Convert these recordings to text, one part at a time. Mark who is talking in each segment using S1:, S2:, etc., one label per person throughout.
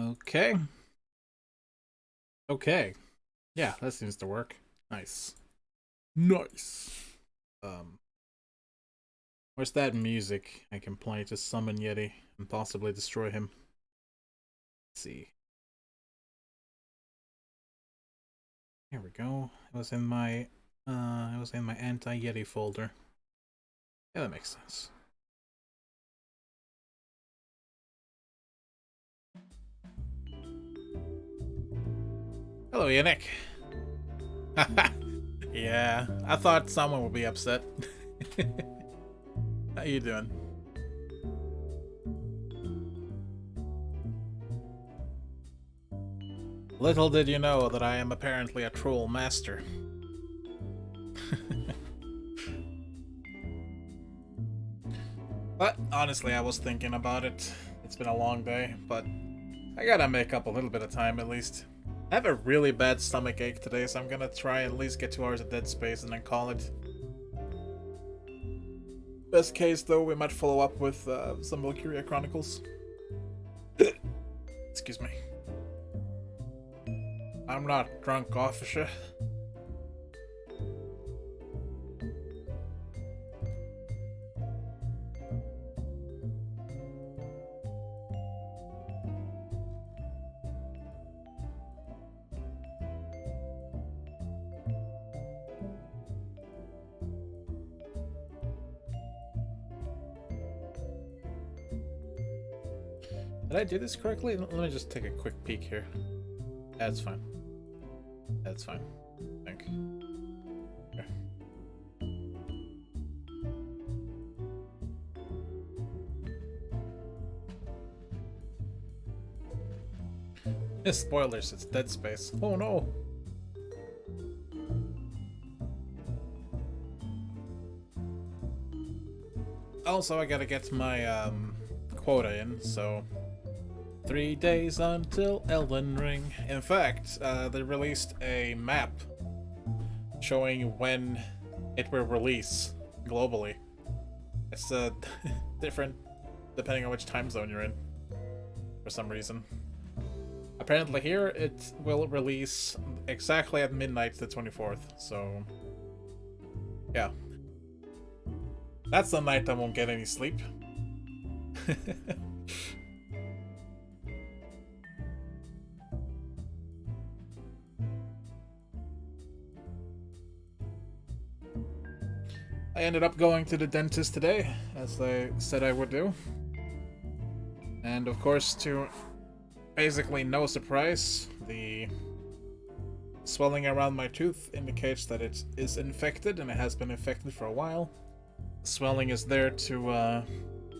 S1: Okay. Okay. Yeah, that seems to work. Nice. Nice. Um, where's that music I can play to summon Yeti and possibly destroy him? Let's see. Here we go. It was in my anti-Yeti folder. Yeah, that makes sense. Hello, Yannick. Yeah, I thought someone would be upset. How you doing? Little did you know that I am apparently a troll master. But honestly, I was thinking about it. It's been a long day, but I gotta make up a little bit of time at least. I have a really bad stomach ache today, so I'm gonna try at least get 2 hours of dead space and then call it. Best case, though, we might follow up with some Valkyria Chronicles. Excuse me. I'm not drunk, officer. Did I do this correctly? Let me just take a quick peek here. That's fine. That's fine. I think. Here. Yeah, spoilers, it's Dead Space. Oh no! Also, I gotta get my quota in, so 3 days until Elden Ring. In fact, they released a map showing when it will release globally. It's different depending on which time zone you're in, for some reason. Apparently here, it will release exactly at midnight the 24th, so yeah. That's the night I won't get any sleep. I ended up going to the dentist today, as I said I would do. And of course, to basically no surprise, the swelling around my tooth indicates that it is infected, and it has been infected for a while. Swelling is there to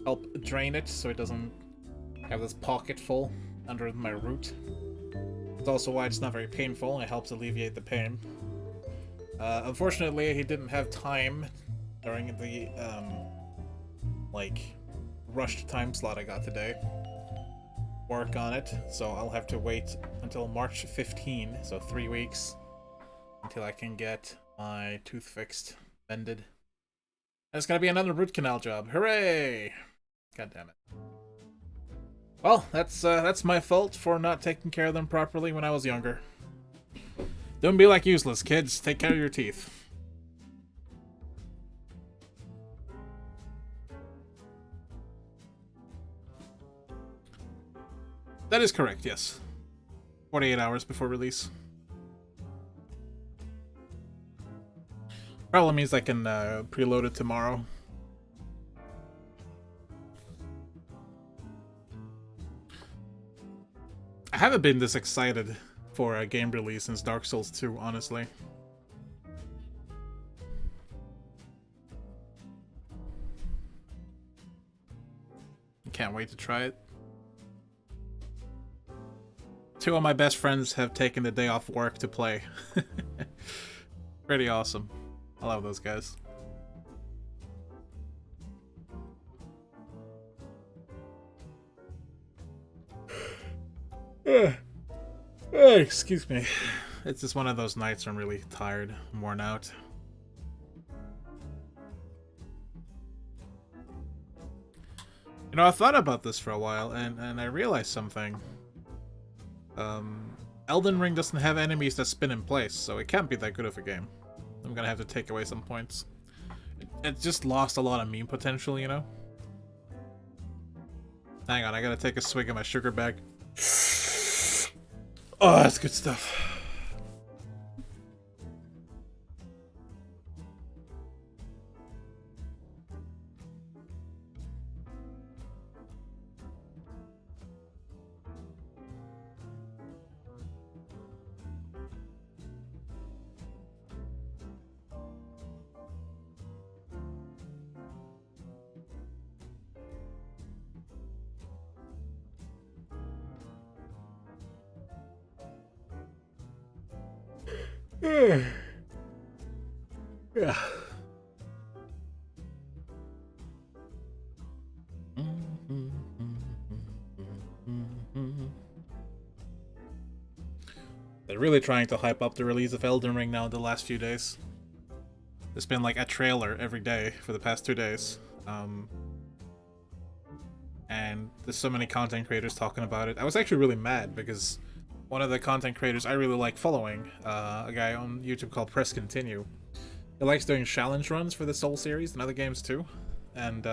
S1: help drain it so it doesn't have this pocket full under my root. It's also why it's not very painful, and it helps alleviate the pain. Unfortunately, he didn't have time during the like rushed time slot I got today. Work on it, so I'll have to wait until March 15, so 3 weeks, until I can get my tooth fixed, mended. And it's gonna be another root canal job. Hooray! God damn it. Well, that's my fault for not taking care of them properly when I was younger. Don't be like useless kids. Take care of your teeth. That is correct, yes. 48 hours before release. Probably means I can preload it tomorrow. I haven't been this excited for a game release since Dark Souls 2, honestly. Can't wait to try it. 2 of my best friends have taken the day off work to play. Pretty awesome. I love those guys. Excuse me. It's just one of those nights where I'm really tired, worn out. You know, I thought about this for a while, and I realized something. Elden Ring doesn't have enemies that spin in place, so it can't be that good of a game. I'm gonna have to take away some points. It just lost a lot of meme potential, you know? Hang on, I gotta take a swig of my sugar bag. Oh, that's good stuff. Yeah. They're really trying to hype up the release of Elden Ring now in the last few days. There's been like a trailer every day for the past 2 days. And there's so many content creators talking about it. I was actually really mad because one of the content creators I really like following, a guy on YouTube called Press Continue, he likes doing challenge runs for the Soul series and other games too. And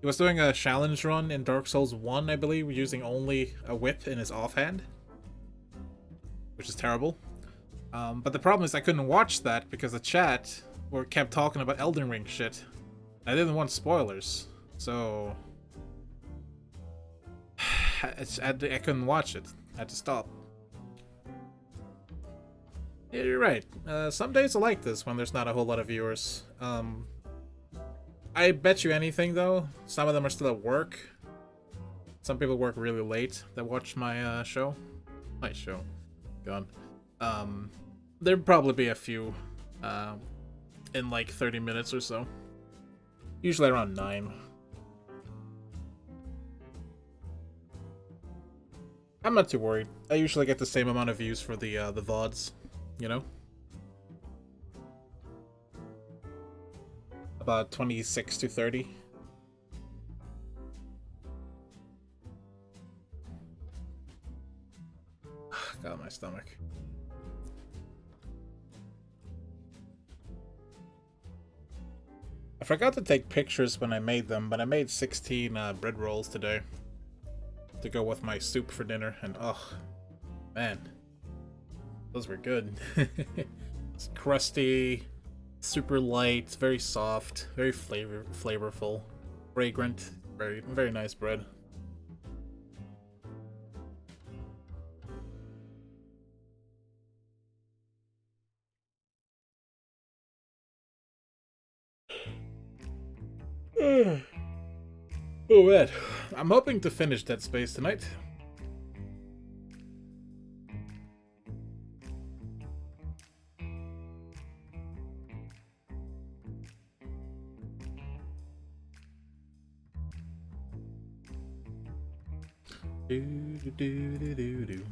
S1: he was doing a challenge run in Dark Souls 1, I believe, using only a whip in his offhand, which is terrible. But the problem is I couldn't watch that because the chat kept talking about Elden Ring shit. I didn't want spoilers, so I couldn't watch it. I had to stop. Yeah, you're right. Some days I like this when there's not a whole lot of viewers. I bet you anything though, some of them are still at work. Some people work really late that watch my show. My show. Gone. There'd probably be a few in like 30 minutes or so. Usually around 9. I'm not too worried. I usually get the same amount of views for the VODs, you know? About 26 to 30. God, my stomach. I forgot to take pictures when I made them, but I made 16 bread rolls today to go with my soup for dinner, and oh, man, those were good. It's crusty, super light, very soft, very flavorful, fragrant, very nice bread. Oh man, I'm hoping to finish Dead Space tonight. Do do do do do do.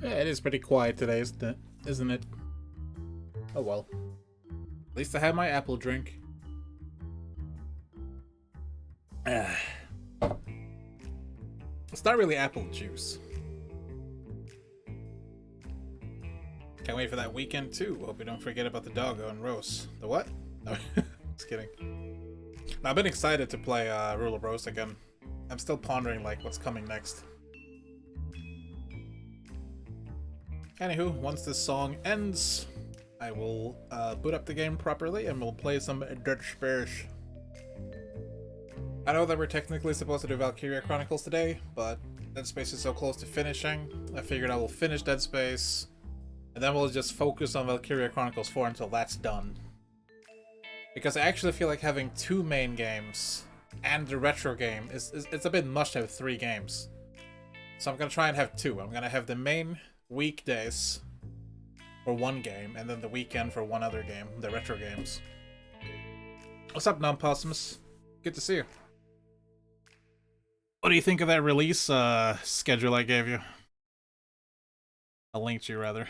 S1: Yeah, it is pretty quiet today, isn't it? Oh well. At least I have my apple drink. It's not really apple juice. Can't wait for that weekend too. Hope we don't forget about the doggone roast. The what? No, just kidding. No, I've been excited to play Rule of Rose again. I'm still pondering like what's coming next. Anywho, once this song ends, I will boot up the game properly and we'll play some Dead Space. I know that we're technically supposed to do Valkyria Chronicles today, but Dead Space is so close to finishing, I figured I will finish Dead Space, and then we'll just focus on Valkyria Chronicles 4 until that's done. Because I actually feel like having 2 main games and the retro game it's a bit much to have 3 games. So I'm gonna try and have 2. I'm gonna have the main weekdays for 1 game, and then the weekend for 1 other game, the retro games. What's up, Non-Possumus? Good to see you. What do you think of that release schedule I gave you? I linked you, rather.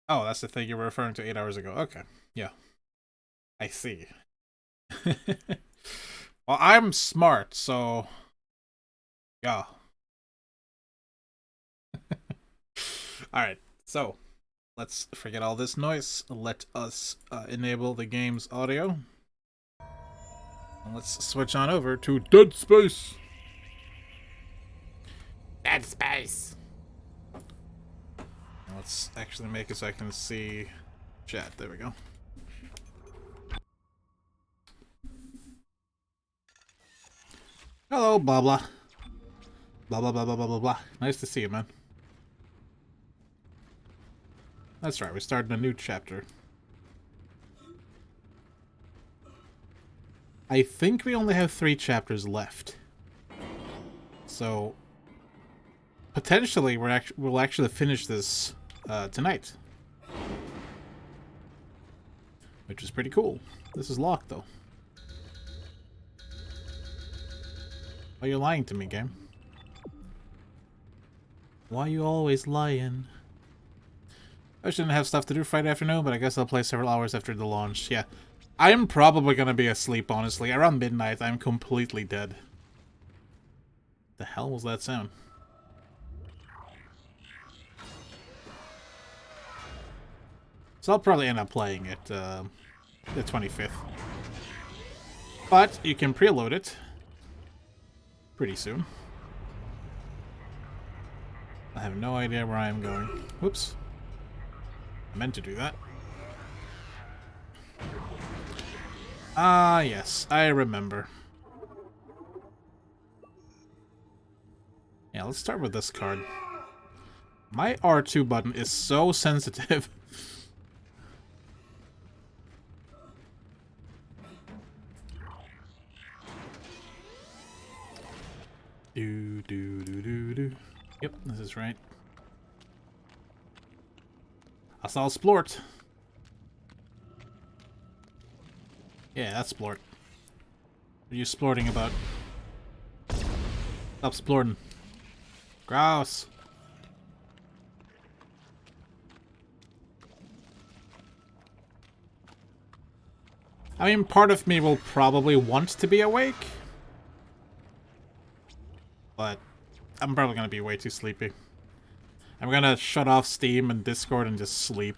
S1: Oh, that's the thing you were referring to 8 hours ago. Okay, yeah. I see. Well, I'm smart, so... yeah. Alright, so... let's forget all this noise. Let us enable the game's audio. And let's switch on over to Dead Space! Dead Space! Let's actually make it so I can see chat. There we go. Hello, blah blah. Blah blah blah blah blah blah blah. Nice to see you, man. That's right, we're starting a new chapter. I think we only have 3 chapters left. So potentially we'll actually finish this tonight. Which is pretty cool. This is locked though. Why are you lying to me, game? Why you always lying? I shouldn't have stuff to do Friday afternoon, but I guess I'll play several hours after the launch. Yeah. I'm probably gonna be asleep, honestly. Around midnight, I'm completely dead. The hell was that sound? So I'll probably end up playing it the 25th. But you can preload it pretty soon. I have no idea where I am going. Whoops. I meant to do that. Ah, yes. I remember. Yeah, let's start with this card. My R2 button is so sensitive. Do do do do do. Yep, this is right. I saw Splort. Yeah, that's Splort. What are you splorting about? Stop splorting. Grouse. I mean, part of me will probably want to be awake. But I'm probably gonna be way too sleepy. I'm gonna shut off Steam and Discord and just sleep.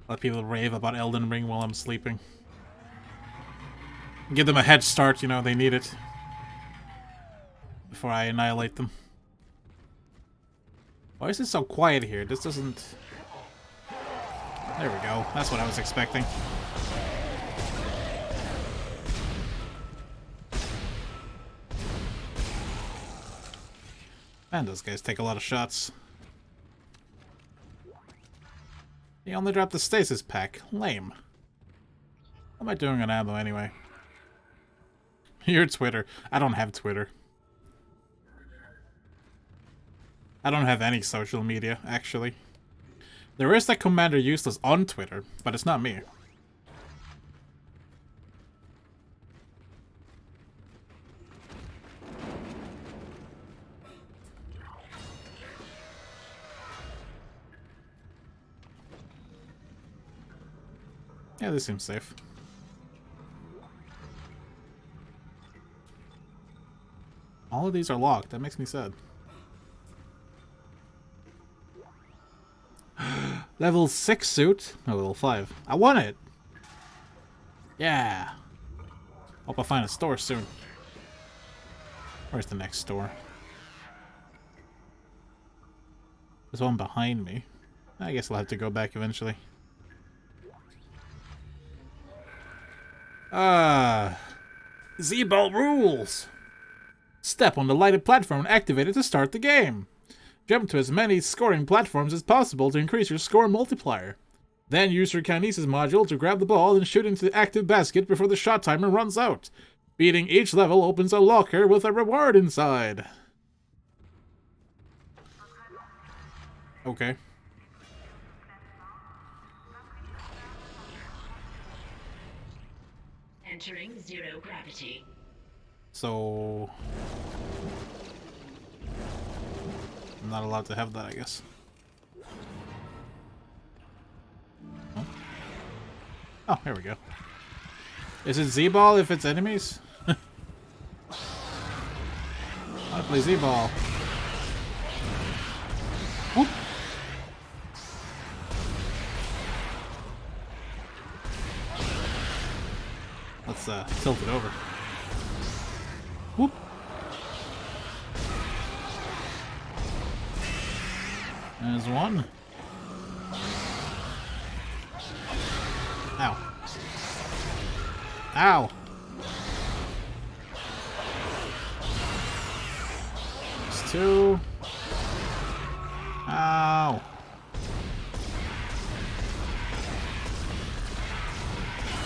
S1: Let people rave about Elden Ring while I'm sleeping. Give them a head start, you know, they need it. Before I annihilate them. Why is it so quiet here? This doesn't... There we go. That's what I was expecting. Man, those guys take a lot of shots. He only dropped the stasis pack. Lame. What am I doing on ammo anyway? Your Twitter. I don't have Twitter. I don't have any social media, actually. There is that Commander Useless on Twitter, but it's not me. Yeah, this seems safe. All of these are locked. That makes me sad. Level 6 suit? No, level 5. I want it! Yeah! Hope I find a store soon. Where's the next store? There's one behind me. I guess I'll have to go back eventually. Z-Ball rules! Step on the lighted platform and activate it to start the game. Jump to as many scoring platforms as possible to increase your score multiplier. Then use your kinesis module to grab the ball and shoot into the active basket before the shot timer runs out. Beating each level opens a locker with a reward inside. Okay.
S2: Entering zero gravity.
S1: So... I'm not allowed to have that, I guess. Huh? Oh, here we go. Is it Z-Ball if it's enemies? I play Z-Ball. Whoop. Let's tilt it over. Whoop. There's one. Ow. Ow. There's two. Ow.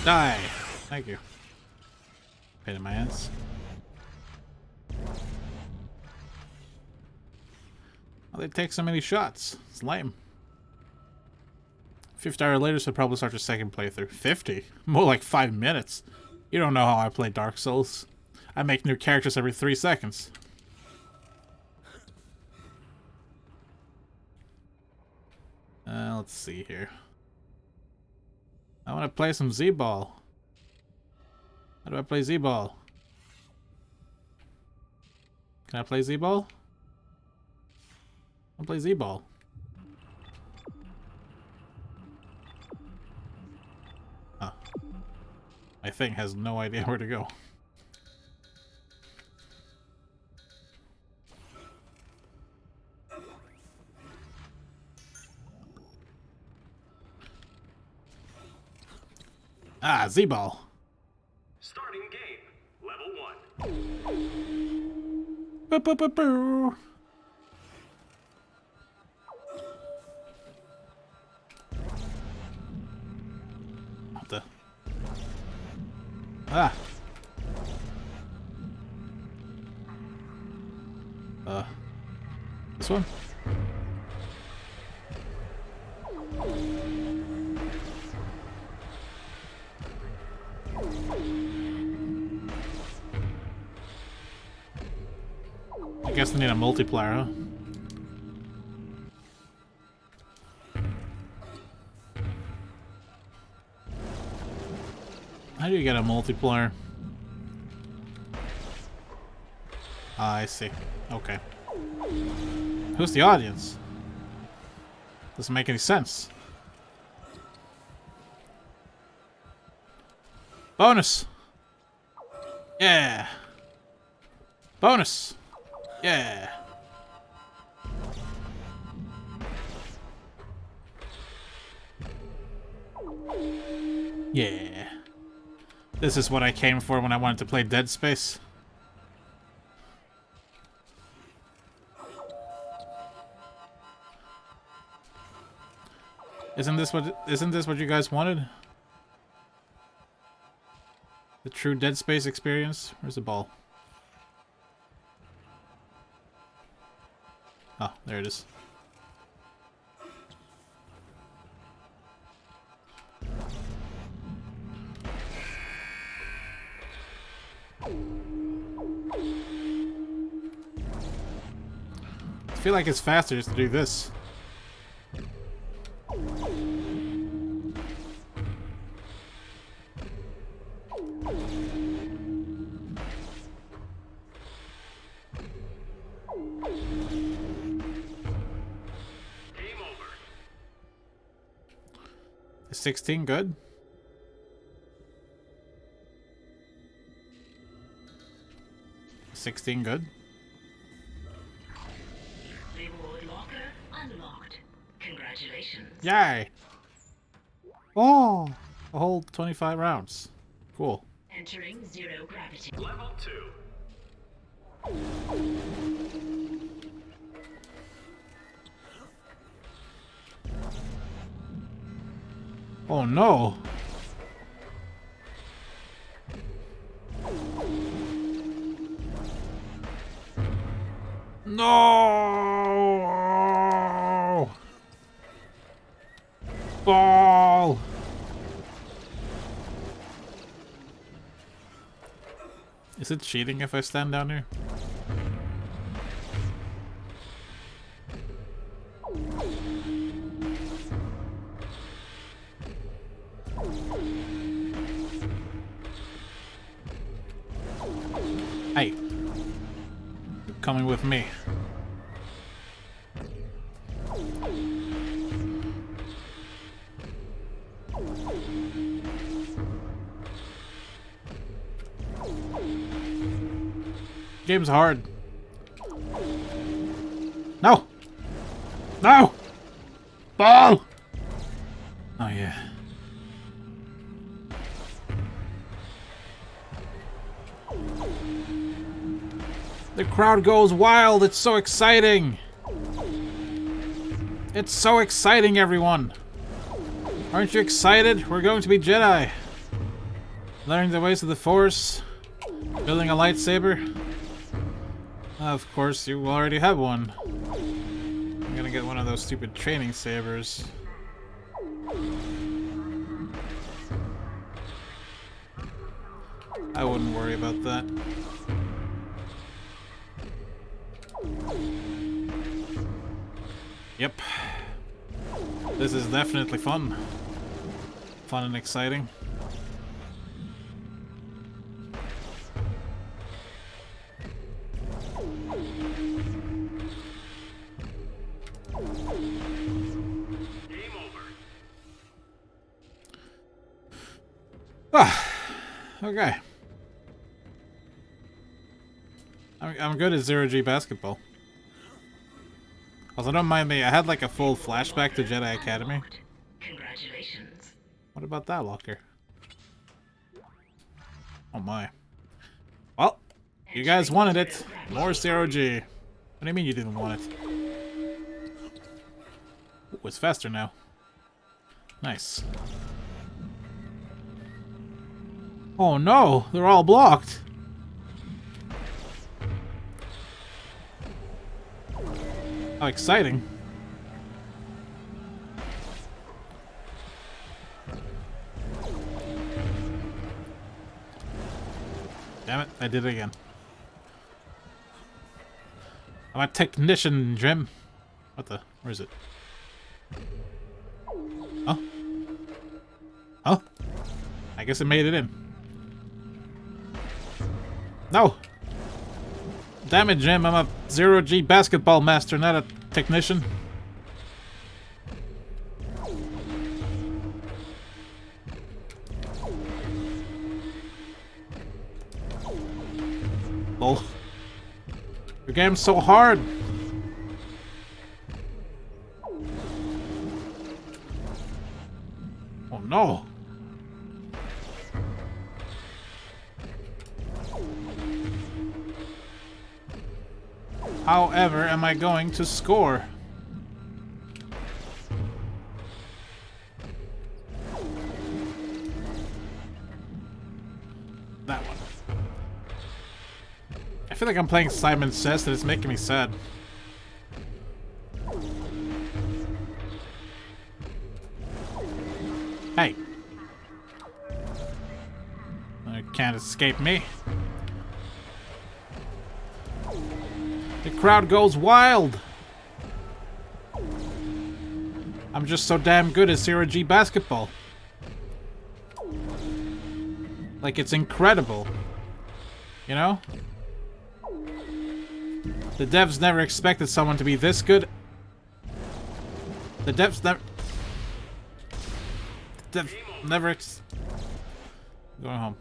S1: Die. Thank you. Pain in my ass. Oh, they take so many shots. It's lame. 50 hours later, so probably start your second playthrough. 50? More like 5 minutes. You don't know how I play Dark Souls. I make new characters every 3 seconds. Let's see here. I want to play some Z-Ball. How do I play Z-Ball? Can I play Z-Ball? I'll play Z-Ball. Huh. My thing has no idea where to go. Ah, Z-Ball.
S3: Starting game. Level 1.
S1: Boo, boo, boo, boo. What the? Ah. This one? I guess I need a multiplier, huh? How do you get a multiplier? Ah, I see. Okay. Who's the audience? Doesn't make any sense. Bonus! Yeah! Bonus! Yeah! Yeah. This is what I came for when I wanted to play Dead Space. Isn't this what you guys wanted? The true Dead Space experience? Where's the ball? Oh, there it is. I feel like it's faster just to do this.
S3: Game over.
S1: Is 16 good? Is 16 good?
S2: Reward locker unlocked. Congratulations.
S1: Yay! Oh! A whole 25 rounds. Cool.
S2: Entering zero gravity.
S3: Level 2.
S1: Oh no! No! Ball! Is it cheating if I stand down here? Hey, you're coming with me. Game's hard. No! No! Ball! Oh yeah. The crowd goes wild. It's so exciting. It's so exciting, everyone. Aren't you excited? We're going to be Jedi. Learning the ways of the Force. Building a lightsaber. Of course, you already have one. I'm gonna get one of those stupid training sabers. I wouldn't worry about that. Yep. This is definitely fun. Fun and exciting.
S3: Game over.
S1: Ah, okay. I'm good at zero-G basketball. Also, don't mind me, I had like a full flashback to Jedi Academy.
S2: Unlocked. Congratulations.
S1: What about that locker? Oh my. Well, you guys wanted it. More zero-G. What do you mean you didn't want it? Ooh, it's faster now. Nice. Oh no, they're all blocked. How exciting. Damn it, I did it again. I'm a technician, Jim. What the? Where is it? Huh? Huh? I guess it made it in. No! Damn it, Jim, I'm a zero-G basketball master, not a technician. Oh. Your game's so hard. Oh no. However, am I going to score? That one. I feel like I'm playing Simon Says and it's making me sad. Hey. You can't escape me. The crowd goes wild! I'm just so damn good at zero-G basketball. Like, it's incredible. You know? The devs never expected someone to be this good. The devs never... The devs never Going home.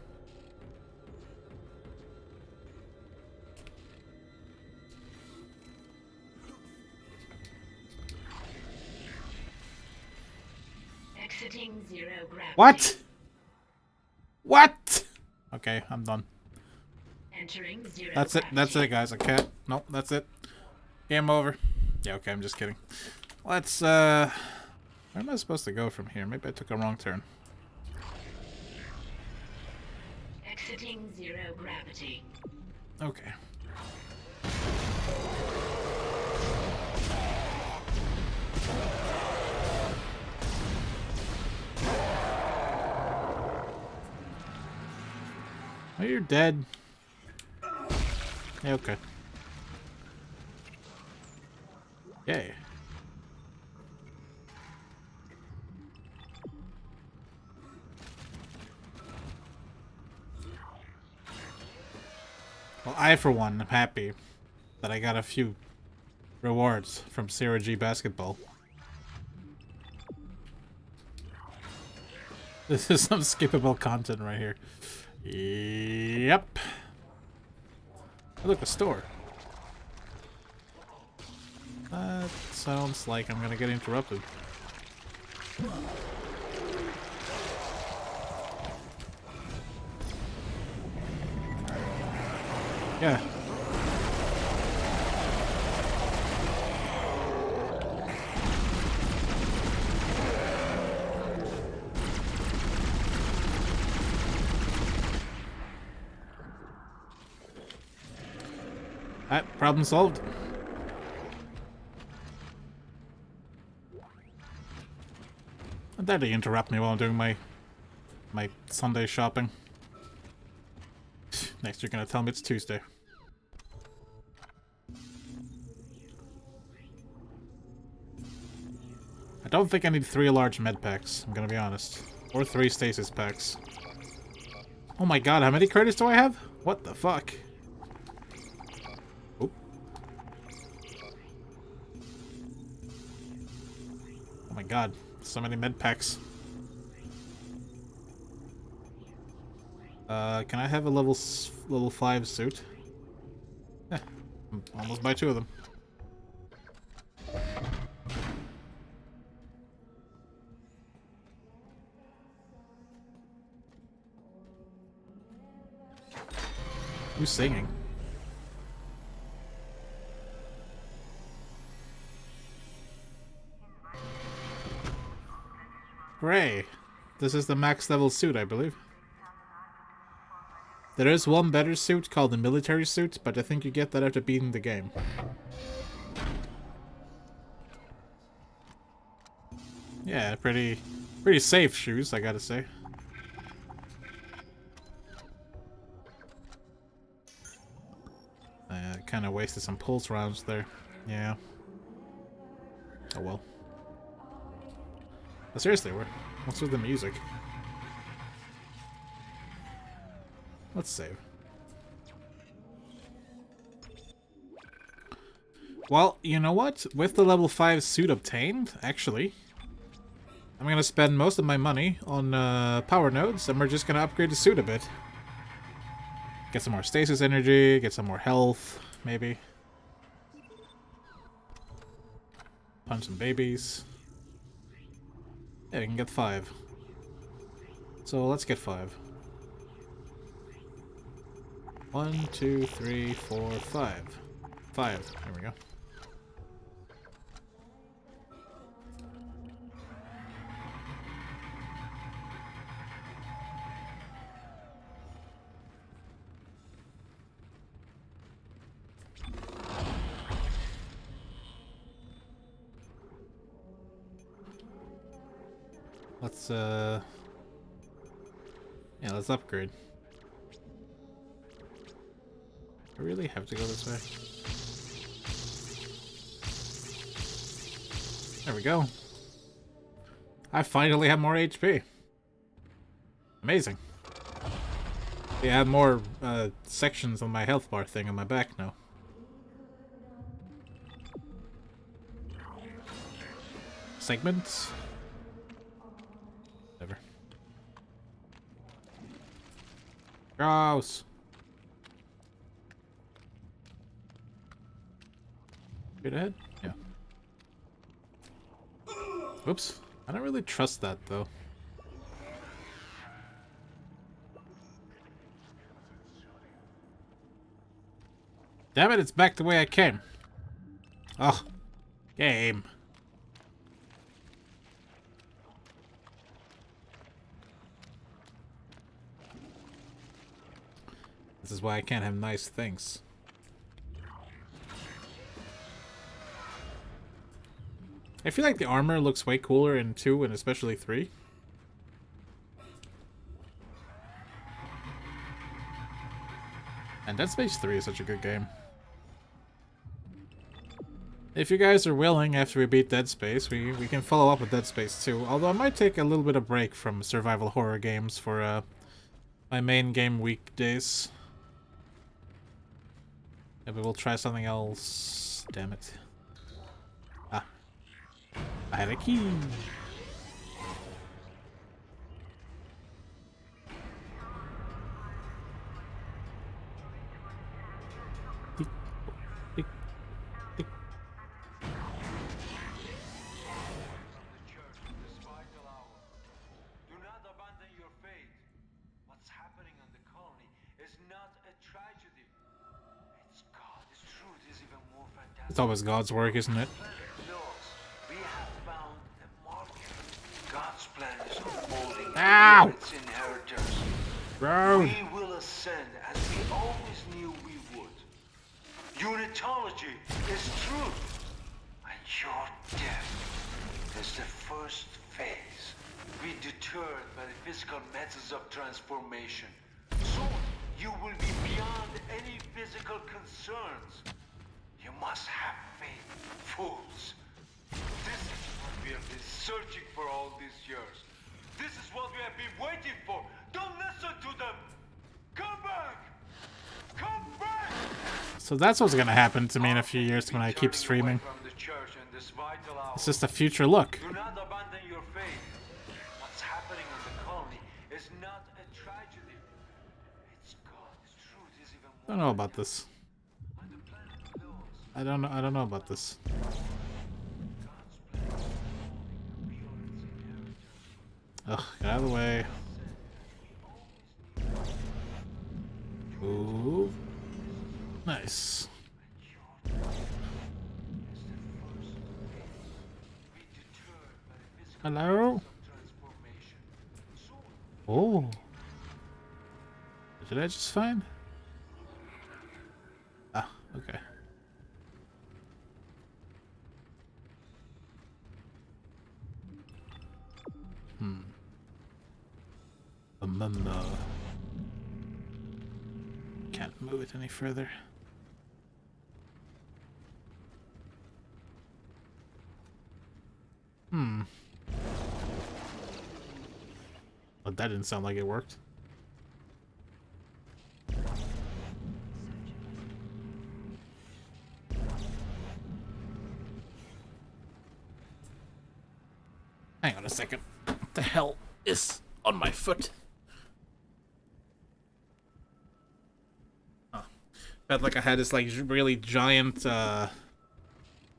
S2: Exiting zero gravity.
S1: What? What? Okay, I'm done.
S2: Entering zero
S1: That's it.
S2: gravity.
S1: That's it, guys. I can't. Nope, that's it. Game over. Yeah, okay, I'm just kidding. Let's, where am I supposed to go from here? Maybe I took a wrong turn.
S2: Exiting zero gravity.
S1: Okay. Oh, you're dead. Yeah, okay. Yay. Well, I, for one, am happy that I got a few rewards from Sarah G Basketball. This is some skippable content right here. Yep. Oh, look, a store. That sounds like I'm gonna get interrupted. Yeah. Alright, problem solved. How dare they interrupt me while I'm doing my Sunday shopping? Next you're gonna tell me it's Tuesday. I don't think I need 3 large med packs, I'm gonna be honest. Or 3 stasis packs. Oh my god, how many credits do I have? What the fuck? Oop. Oh my god, so many med packs. Can I have a level 5 suit? Yeah, almost buy 2 of them. Who's singing? Hooray! This is the max level suit, I believe. There is one better suit called the military suit, but I think you get that after beating the game. Yeah, pretty safe shoes, I gotta say. Kind of wasted some pulse rounds there. Yeah. Oh well. But seriously, what's with the music? Let's save. Well, you know what? With the level 5 suit obtained, actually, I'm gonna spend most of my money on power nodes, and we're just gonna upgrade the suit a bit. Get some more stasis energy, get some more health, maybe. Punch some babies. Yeah, we can get 5. So let's get 5. 1, 2, 3, 4, 5. 5. There we go. Let's yeah, let's upgrade. I really have to go this way. There we go. I finally have more HP. Amazing. Yeah, I have more sections on my health bar thing on my back now. Segments? Whatever. Gross. Straight ahead? Yeah. Oops. I don't really trust that, though. Damn it, it's back the way I came. Oh, game. This is why I can't have nice things. I feel like the armor looks way cooler in 2 and especially 3. And Dead Space 3 is such a good game. If you guys are willing, after we beat Dead Space, we can follow up with Dead Space 2. Although I might take a little bit of break from survival horror games for my main game weekdays. Maybe we'll try something else. Damn it. Ah. I have a key. Tick, tick, tick.
S3: Do not abandon your faith. What's happening on the colony is not a tragedy. It's God. His truth is even more fantastic.
S1: It's always God's work, isn't it?
S3: We have found a marker. God's plan is unfolding.
S1: Ow!
S3: Its inheritors.
S1: Bro.
S3: We will ascend as we always knew we would. Unitology is truth. And your death is the first phase. Be deterred by the physical methods of transformation. Soon, you will be beyond any physical concerns. You must have faith, fools. This is what we have been searching for all these years. This is what we have been waiting for. Don't listen to them. Come back. Come back.
S1: So that's what's gonna happen to me in a few years when I keep streaming. It's just a future look.
S3: Do not abandon your faith. What's happening on the colony is not a tragedy. It's God's truth is even
S1: I don't know about this. I don't know about this. Ugh, get out of the way. Ooh. Nice. Hello? Oh. Did I just find? Ah, okay. Can't move it any further. But that didn't sound like it worked. Hang on a second. What the hell is on my foot? Oh. Felt like I had this like really giant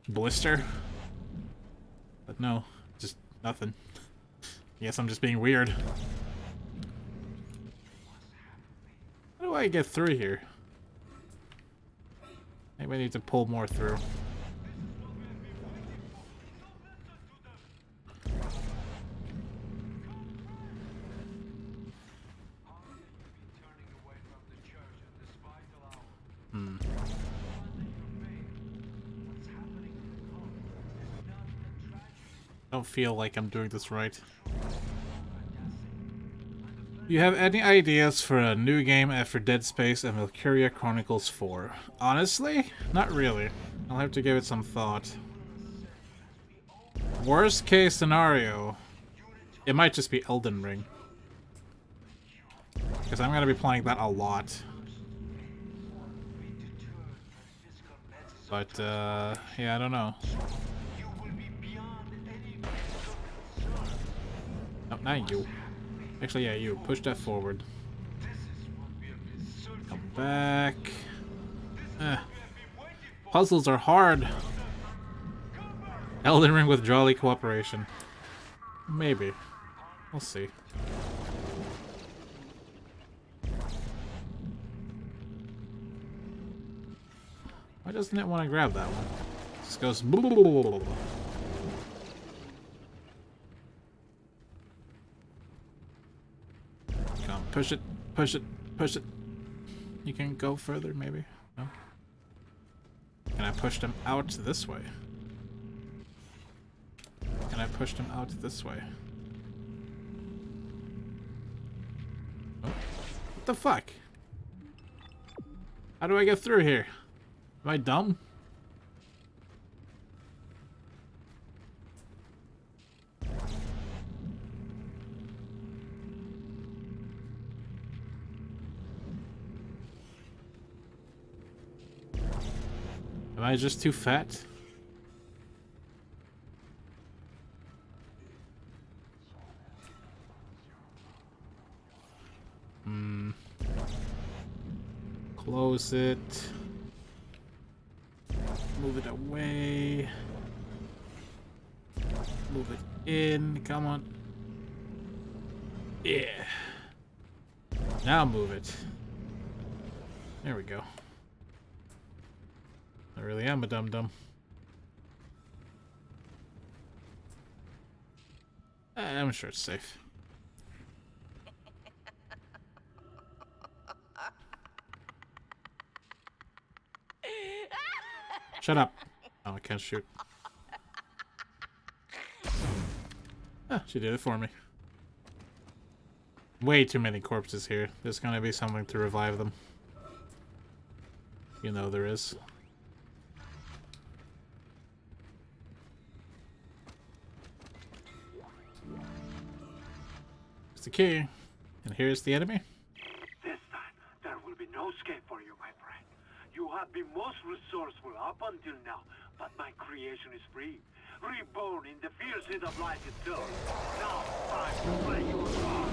S1: blister. But no, just nothing. Guess I'm just being weird. How do I get through here? Maybe I need to pull more through. I don't feel like I'm doing this right. You have any ideas for a new game after Dead Space and Valkyria Chronicles 4? Honestly, not really. I'll have to give it some thought. Worst case scenario, it might just be Elden Ring. Because I'm going to be playing that a lot. But, yeah, I don't know. No, not you. Actually, yeah, you. Push that forward. Come back. Puzzles are hard. Elden Ring with jolly cooperation. Maybe. We'll see. Why doesn't it want to grab that one? It just goes. Come on, push it, push it, push it. You can go further, maybe? No? Can I push them out this way? Can I push them out this way? Oh. What the fuck? How do I get through here? Am I dumb? Am I just too fat? Close it. Move it away. Move it in. Come on. Yeah. Now move it. There we go. I really am a dum-dum. I'm sure it's safe. Shut up. Oh, I can't shoot. Ah, she did it for me. Way too many corpses here. There's gonna be something to revive them. You know there is. It's the key. And here's the enemy.
S3: This time, there will be no escape for you, my friend. You have been most resourceful up until now, but my creation is free. Reborn in the fierce heat of life itself. Now, time to play your part.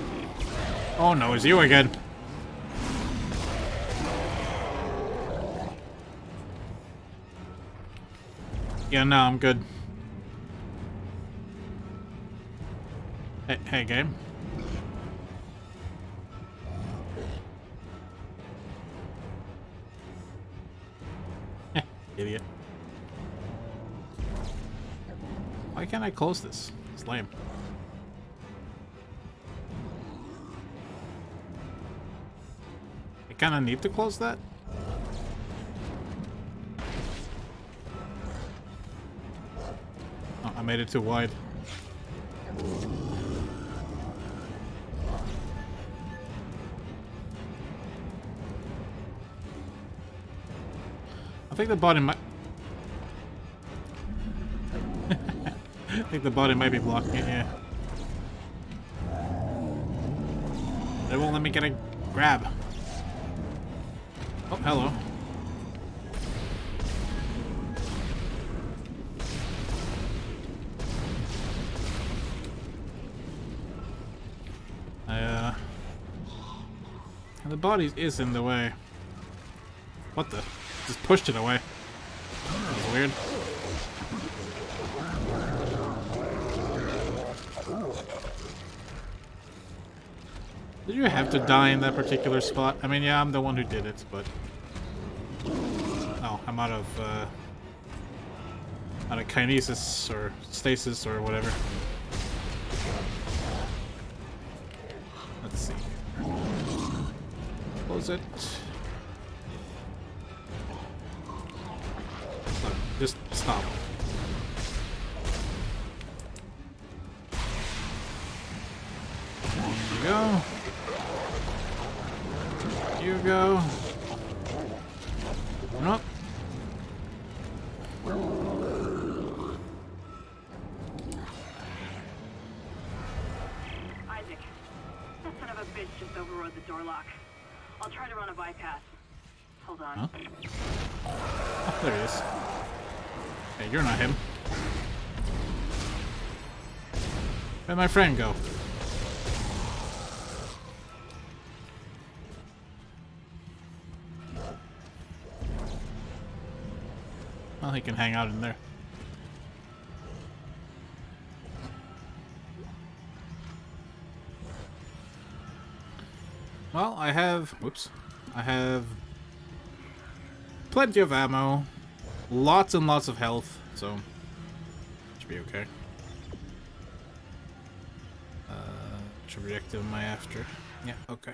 S1: Oh no, it's you again. Yeah, no, I'm good. Hey, game. Idiot. Why can't I close this? It's lame. I kinda need to close that? Oh, I made it too wide. I think the body might... I think the body might be blocking it, yeah. They won't let me get a grab. Oh, hello. And the body is in the way. What the? Just pushed it away. That was weird. Did you have to die in that particular spot? I mean, yeah, I'm the one who did it, but... Oh, I'm out of kinesis or stasis or whatever. Let's see. Close it. Look, just stop. There you go. You go. Nope.
S4: Isaac, that son of a bitch just overrode the door lock. I'll try to run a bypass. Hold on.
S1: Huh? Oh, there he is. Hey, you're not him. Where'd my friend go? Well, he can hang out in there. Well, I have... Whoops. I have plenty of ammo. Lots and lots of health, so... Should be okay. Which objective am I after? Yeah, okay.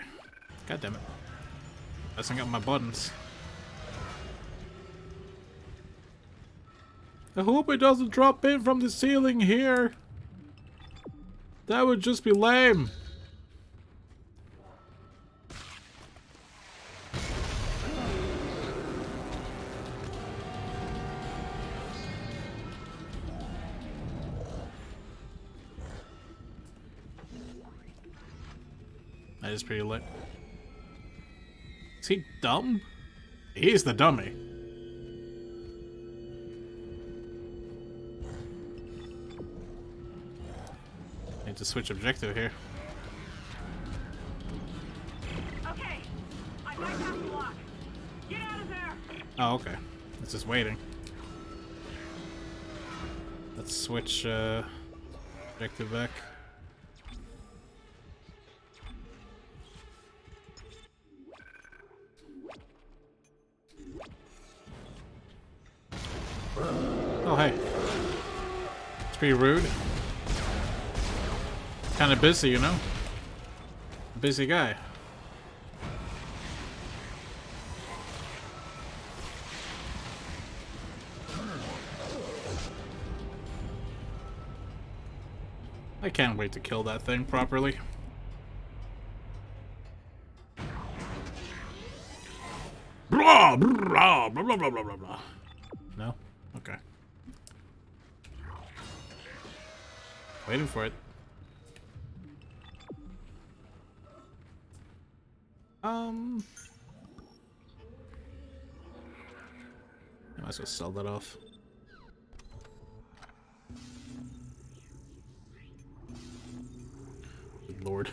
S1: God damn it. Messing up my buttons. I hope it doesn't drop in from the ceiling here. That would just be lame. That is pretty lit. Is he dumb? He's the dummy. Need to switch objective here.
S4: Okay, I bypassed the lock. Get out of there.
S1: Oh, okay. It's just waiting. Let's switch objective back. Oh, hey. It's pretty rude. Kind of busy, you know? Busy guy. I can't wait to kill that thing properly. Blah, blah, blah, blah, blah, blah, blah, blah. No? Okay. Waiting for it. I might as well sell that off. Good Lord.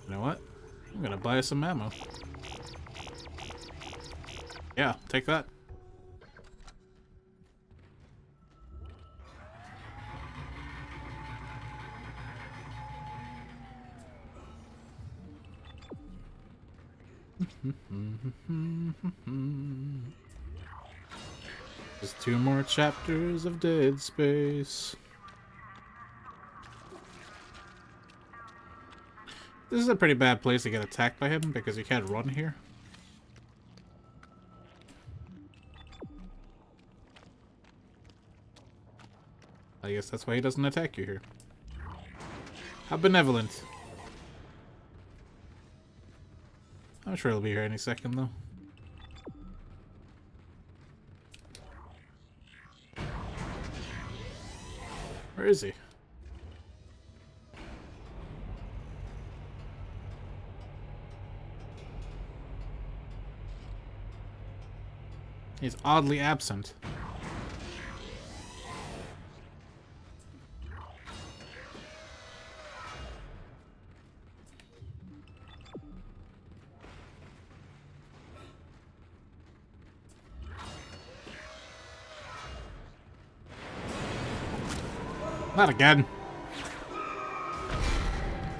S1: You know what? I'm gonna buy some ammo. Yeah, take that. Just 2 more chapters of Dead Space. This is a pretty bad place to get attacked by him because you can't run here. I guess that's why he doesn't attack you here. How benevolent. I'm sure he'll be here any second, though. Where is he? He's oddly absent. Not again.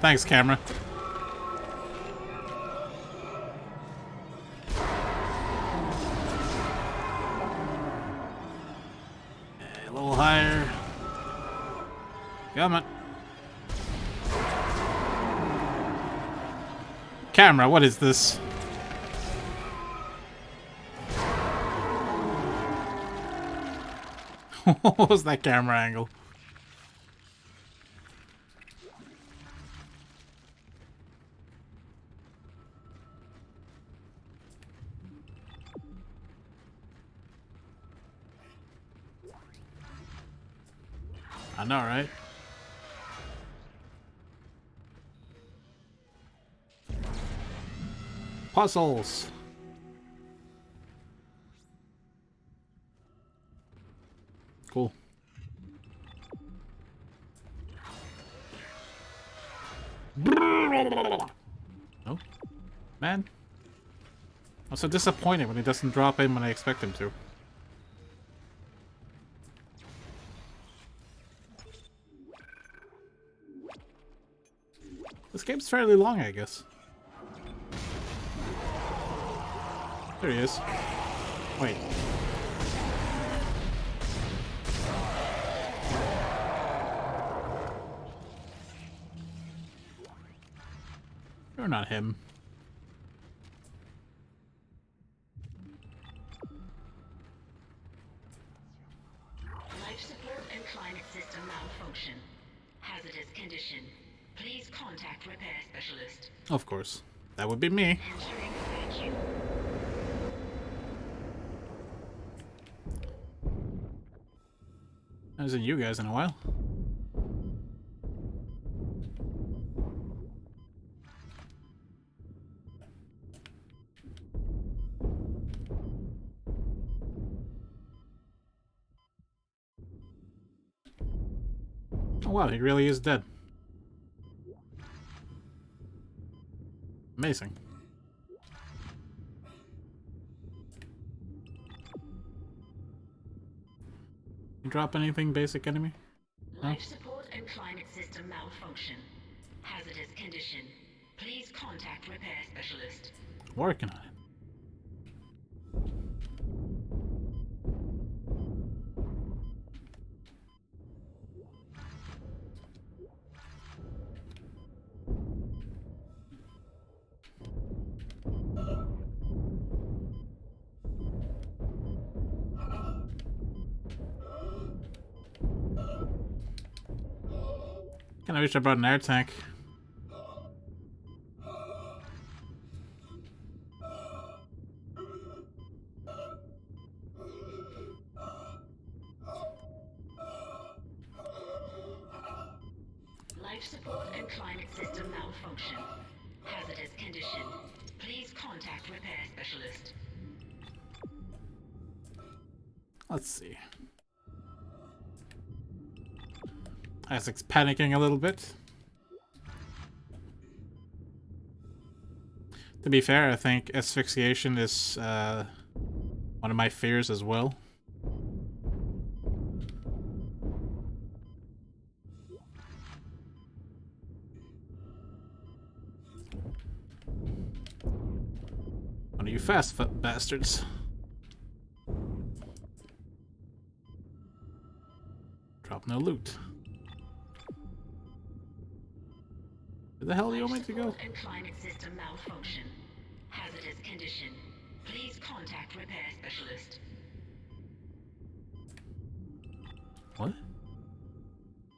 S1: Thanks, camera. A little higher. Come on. Camera, what is this? What was that camera angle? I know, right? Puzzles. Cool. Oh, man. I'm so disappointed when he doesn't drop in when I expect him to. This game's fairly long, I guess. There he is. Wait. You're not him.
S2: Life support and climate system malfunction. Hazardous condition. Please contact repair specialist.
S1: Of course. That would be me.
S2: Entering vacuum.
S1: I haven't seen you guys in a while. Oh wow, he really is dead. Amazing. You drop anything, basic enemy?
S2: Life support and climate system malfunction. Hazardous condition. Please contact repair specialist.
S1: Working on it. Kinda wish I brought an air tank.
S2: Life support and climate system malfunction. Hazardous condition. Please contact repair specialist.
S1: Let's see. Isaac's panicking a little bit. To be fair, I think asphyxiation is one of my fears as well. One of you fast foot bastards. Drop no loot. Where the hell do you want me to go?
S2: And climate system malfunction. Hazardous condition. Please contact repair specialist.
S1: What?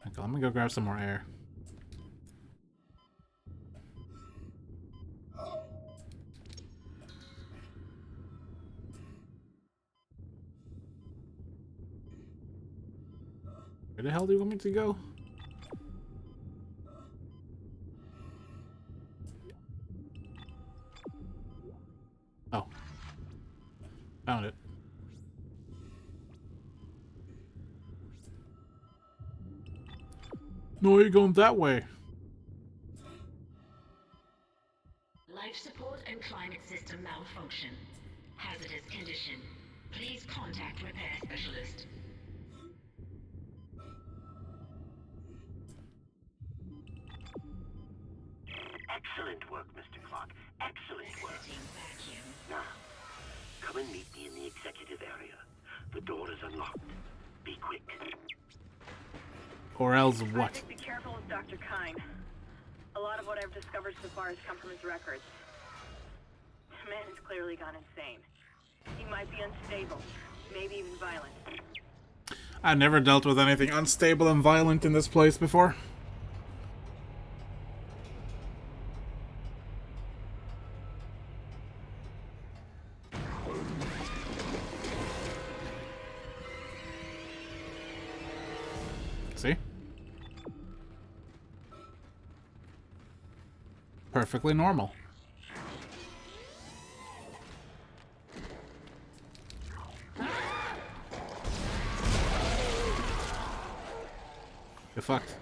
S1: Okay, let me go grab some more air. Where the hell do you want me to go? Oh. Found it. No, you're going that way.
S2: Life support and climate system malfunction. Hazardous condition. Please contact repair specialist.
S5: Excellent work, Mr. Clark. Excellent work.
S2: Exiting vacuum.
S5: Now, come and meet me in the executive area. The door is unlocked. Be quick.
S1: Or else what?
S4: Isaac, be careful with Dr. Kine. A lot of what I've discovered so far has come from his records. The man has clearly gone insane. He might be unstable, maybe even violent.
S1: I've never dealt with anything unstable and violent in this place before. See? Perfectly normal. You're fucked.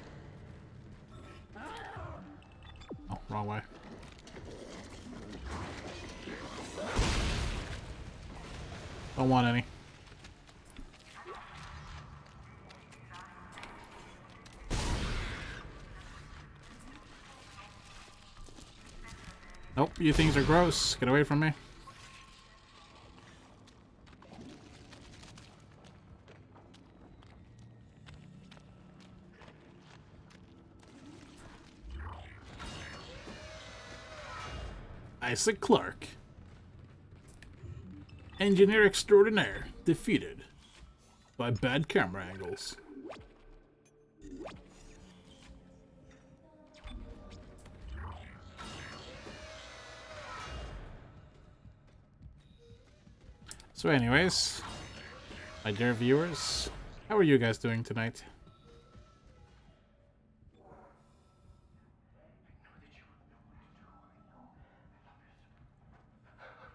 S1: Oh, wrong way. Don't want any. Nope, you things are gross. Get away from me. Isaac Clarke. Engineer extraordinaire. Defeated. By bad camera angles. So anyways, my dear viewers, how are you guys doing tonight?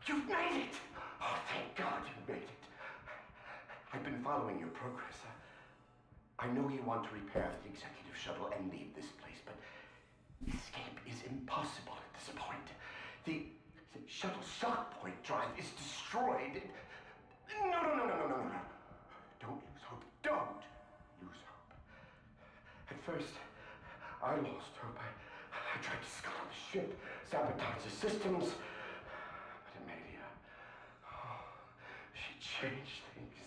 S5: You've made it! Oh, thank God you made it. I've been following your progress. I know you want to repair the executive shuttle and leave this place, but escape is impossible at this point. The shuttle shock point drive is destroyed. No. Don't lose hope. Don't lose hope. At first, I lost hope. I tried to scuttle the ship, sabotage the systems. But Amelia, she changed things.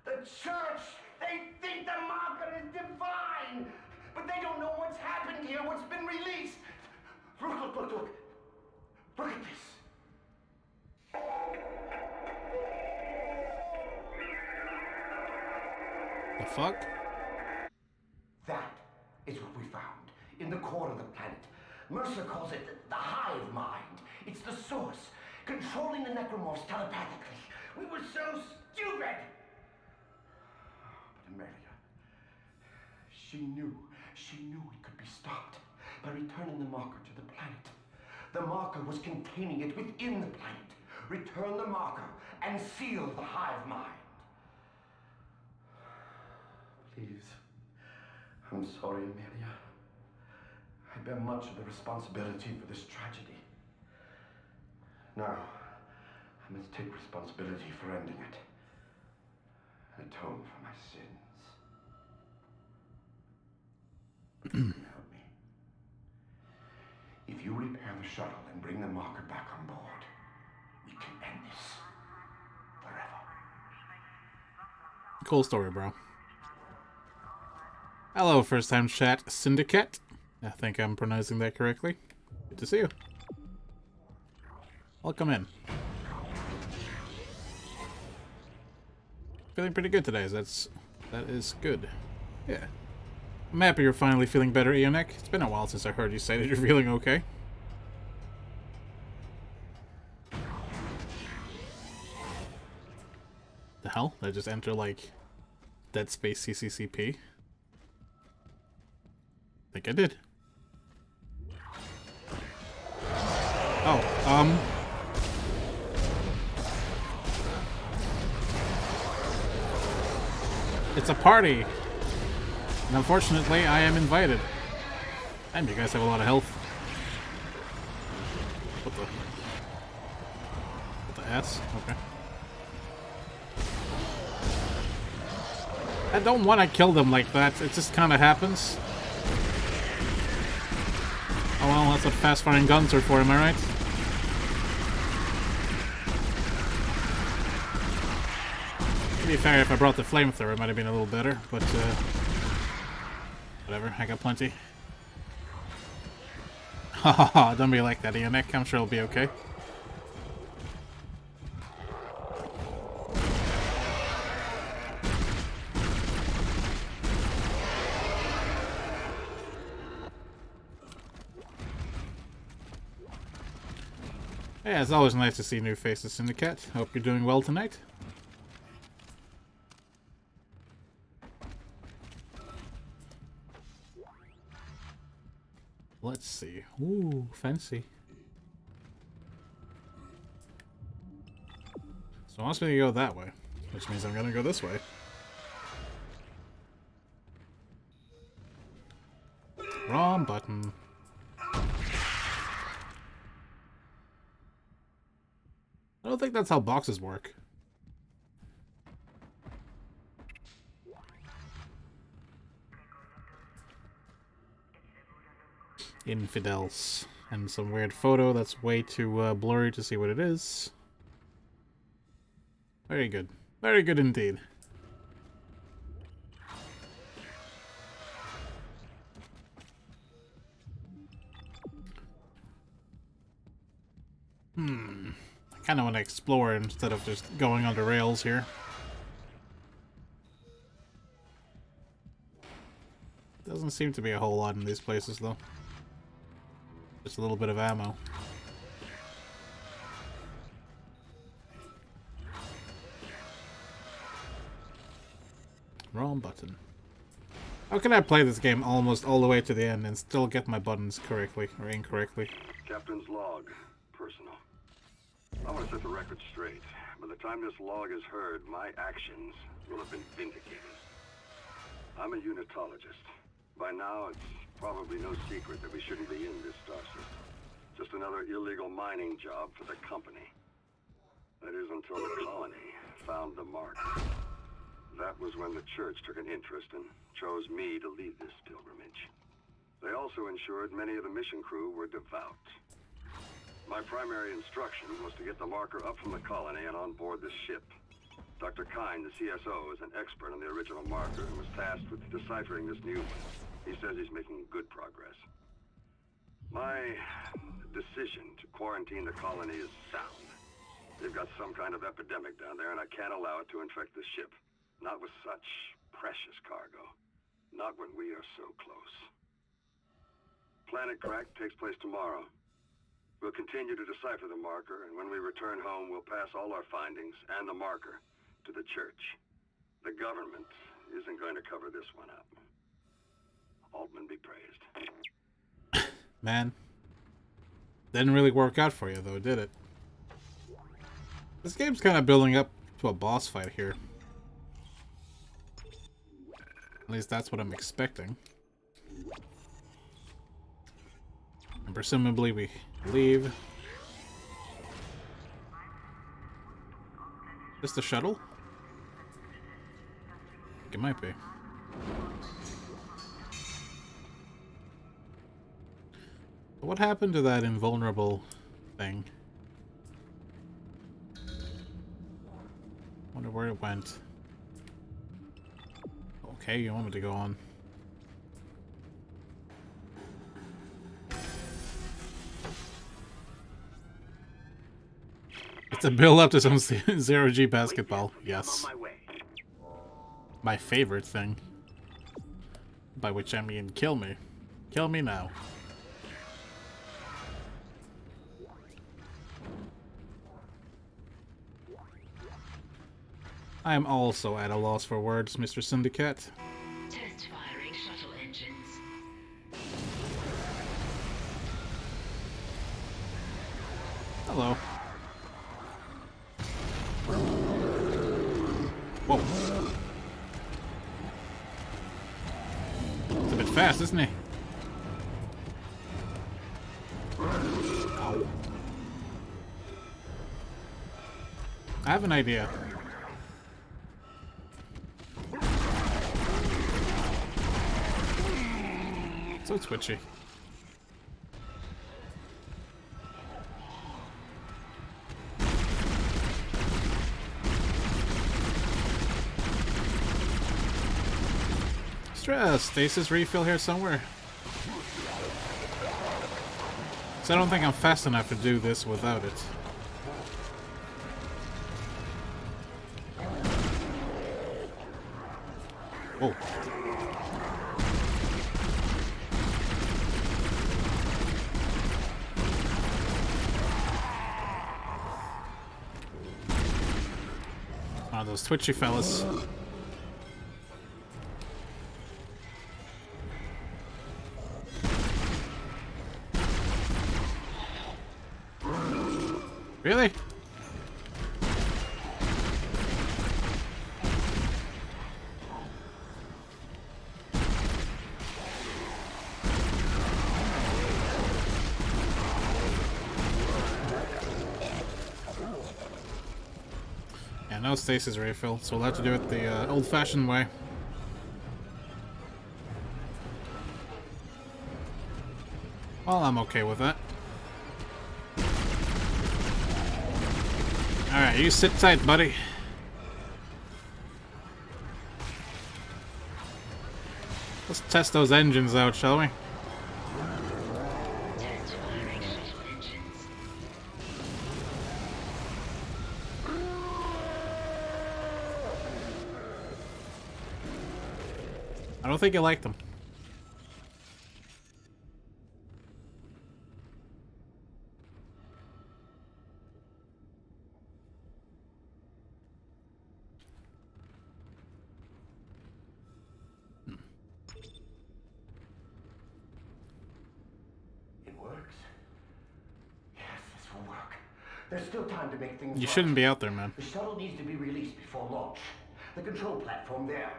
S5: The church, they think the marker is divine, but they don't know what's happened here, what's been released. Look. Look at this.
S1: The fuck?
S5: That is what we found in the core of the planet. Mercer calls it the hive mind. It's the source, controlling the necromorphs telepathically. We were so stupid. But Amelia, she knew it could be stopped by returning the marker to the planet. The marker was containing it within the planet. Return the marker and seal the hive mind. Please. I'm sorry, Amelia. I bear much of the responsibility for this tragedy. Now, I must take responsibility for ending it. And atone for my sins. But you can help me. If you repair the shuttle and bring the marker back on board, we can end this forever.
S1: Cool story, bro. Hello, first time chat syndicate. I think I'm pronouncing that correctly. Good to see you. Welcome in. Feeling pretty good today. That is good. Yeah. I'm happy you're finally feeling better, Ionek. It's been a while since I heard you say that you're feeling okay. The hell? Did I just enter, like, Dead Space CCCP? I think I did. Oh, it's a party! And unfortunately, I am invited. And you guys have a lot of health. What the ass? Okay. I don't want to kill them like that. It just kind of happens. Oh well, that's what fast-firing guns are for, am I right? To be fair, if I brought the flamethrower, it might have been a little better, but whatever, I got plenty. Haha, don't be like that, Ionek. I'm sure it'll be okay. Yeah, it's always nice to see new faces, Syndicate. Hope you're doing well tonight. Let's see. Ooh, fancy. So it wants me to go that way, which means I'm gonna go this way. Wrong button. I don't think that's how boxes work. Infidels. And some weird photo that's way too blurry to see what it is. Very good. Very good indeed. I kind of want to explore instead of just going on the rails here. Doesn't seem to be a whole lot in these places, though. Just a little bit of ammo. Wrong button. How can I play this game almost all the way to the end and still get my buttons correctly or incorrectly?
S6: Captain's log. Personal. I want to set the record straight. By the time this log is heard, my actions will have been vindicated. I'm a unitologist. By now, it's probably no secret that we shouldn't be in this star system. Just another illegal mining job for the company. That is until the colony found the mark. That was when the church took an interest and chose me to lead this pilgrimage. They also ensured many of the mission crew were devout. My primary instruction was to get the marker up from the colony and on board the ship. Dr. Kine, the CSO, is an expert on the original marker and was tasked with deciphering this new one. He says he's making good progress. My decision to quarantine the colony is sound. They've got some kind of epidemic down there, and I can't allow it to infect the ship. Not with such precious cargo. Not when we are so close. Planet Crack takes place tomorrow. We'll continue to decipher the marker, and when we return home, we'll pass all our findings and the marker to the church. The government isn't going to cover this one up. Altman be praised.
S1: Man. Didn't really work out for you, though, did it? This game's kind of building up to a boss fight here. At least that's what I'm expecting. And presumably we leave. Just a shuttle? It might be. What happened to that invulnerable thing? Wonder where it went. Okay, you want me to go on. It's a build up to some zero-G basketball. Yes. My favorite thing. By which I mean kill me. Kill me now. I am also at a loss for words, Mr. Syndicate.
S2: Test firing shuttle engines.
S1: Hello. Whoa. It's a bit fast, isn't he? Ow. I have an idea. So twitchy. Is there a stasis refill here somewhere? So I don't think I'm fast enough to do this without it. Whoa. One of those twitchy fellas. Really? Yeah, no stasis refill, so we'll have to do it the old-fashioned way. Well, I'm okay with that. Alright, you sit tight, buddy. Let's test those engines out, shall we?
S2: Test firing shuttle engines.
S1: I don't think you liked them.
S5: It works. Yes, this will work. There's still time to make things
S1: You
S5: right.
S1: shouldn't be out there, man.
S5: The shuttle needs to be released before launch. The control platform there.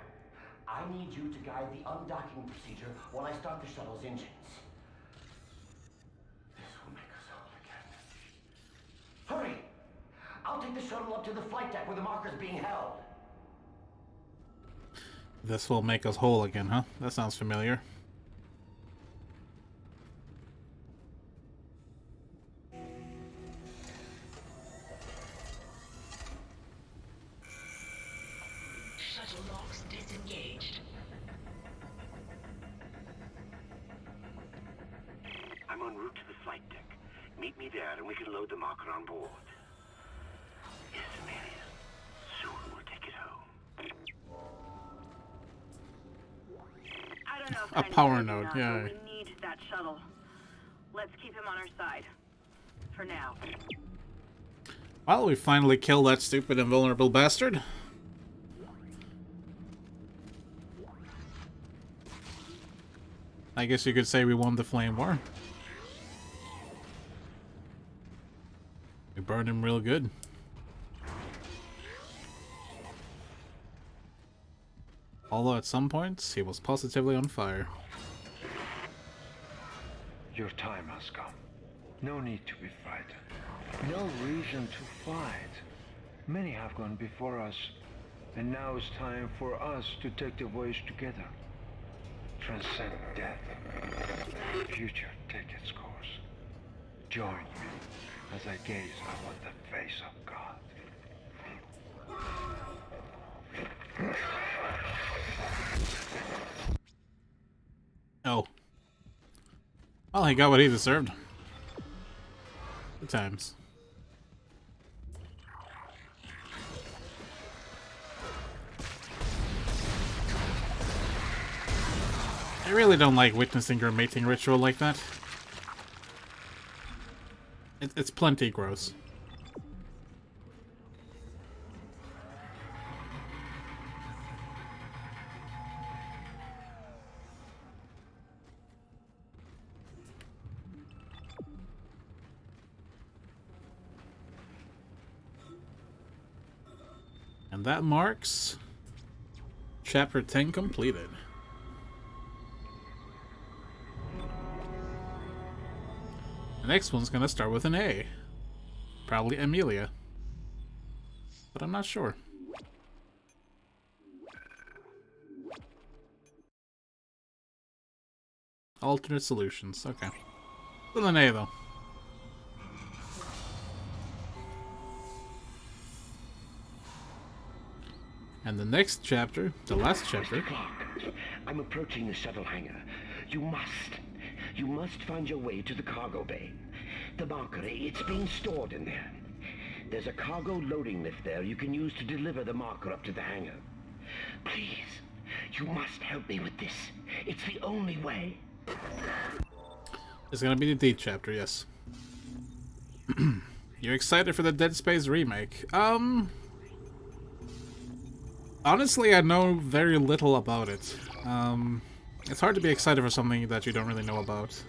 S5: I need you to guide the undocking procedure while I start the shuttle's engines. This will make us whole again. Hurry! I'll take the shuttle up to the flight deck where the marker's being held.
S1: This will make us whole again, huh? That sounds familiar.
S2: Shuttle locks disengaged.
S5: I'm en route to the flight deck. Meet me there and we can load the marker on board. Yes, Amelia. Soon we'll take it home.
S4: I don't know if
S1: A
S4: Tiny's
S1: power
S4: ready or
S1: node,
S4: not,
S1: yeah.
S4: but we need that shuttle. Let's keep him on our side. For now.
S1: Well, we finally killed that stupid invulnerable bastard. I guess you could say we won the flame war. We burned him real good. Although at some points, he was positively on fire.
S3: Your time has come. No need to be frightened. No reason to fight. Many have gone before us, and now it's time for us to take the voyage together. Transcend death. The future take its course. Join me as I gaze upon the face of God.
S1: Oh. Well, he got what he deserved. Good times. I really don't like witnessing your mating ritual like that. It's plenty gross. And that marks Chapter 10 completed. The next one's gonna start with an A. Probably Amelia. But I'm not sure. Alternate solutions, okay. With an A though. And the next chapter, the last chapter.
S5: Mr. Clark, I'm approaching the shuttle hangar. You must find your way to the cargo bay. The marker, it's being stored in there. There's a cargo loading lift there you can use to deliver the marker up to the hangar. Please, you must help me with this. It's the only way.
S1: It's gonna be the D chapter, yes. You excited for the Dead Space remake? Honestly, I know very little about it. It's hard to be excited for something that you don't really know about.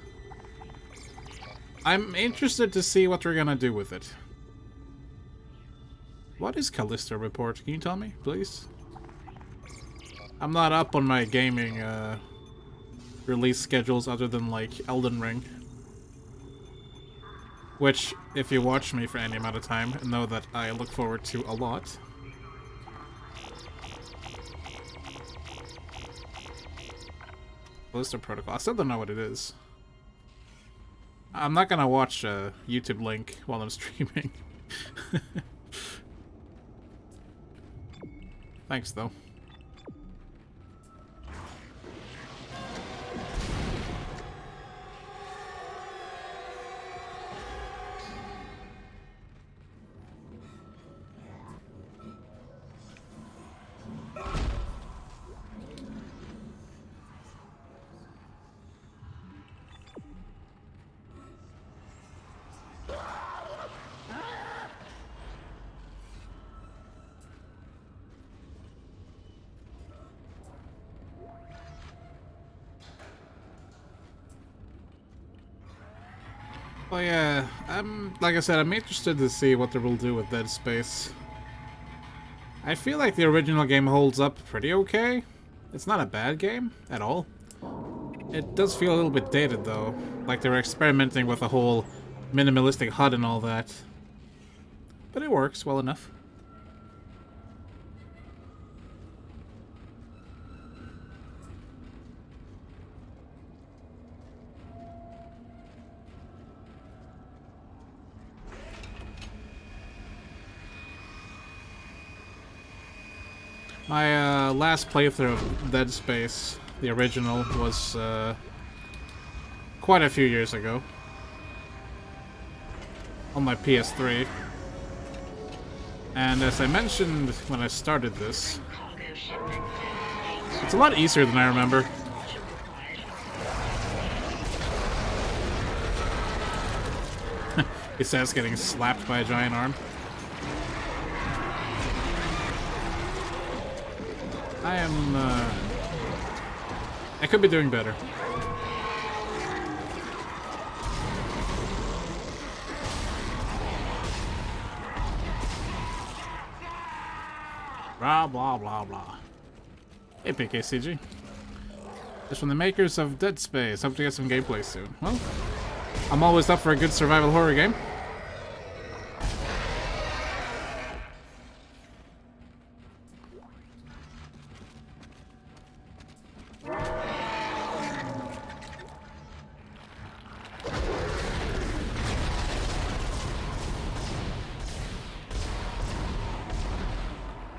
S1: I'm interested to see what they're gonna do with it. What is Callisto Report? Can you tell me, please? I'm not up on my gaming release schedules other than like Elden Ring. Which, if you watch me for any amount of time, know that I look forward to a lot. Callisto Protocol. I still don't know what it is. I'm not gonna watch a YouTube link while I'm streaming. Thanks, though. Well, yeah, like I said, I'm interested to see what they will do with Dead Space. I feel like the original game holds up pretty okay. It's not a bad game at all. It does feel a little bit dated, though. Like they were experimenting with a whole minimalistic HUD and all that. But it works well enough. My last playthrough of Dead Space, the original, was quite a few years ago. On my PS3. And as I mentioned when I started this, it's a lot easier than I remember. He says getting slapped by a giant arm. I could be doing better. Blah, blah, blah, blah. Hey, PKCG. It's from the makers of Dead Space. Hope to get some gameplay soon. Well, I'm always up for a good survival horror game.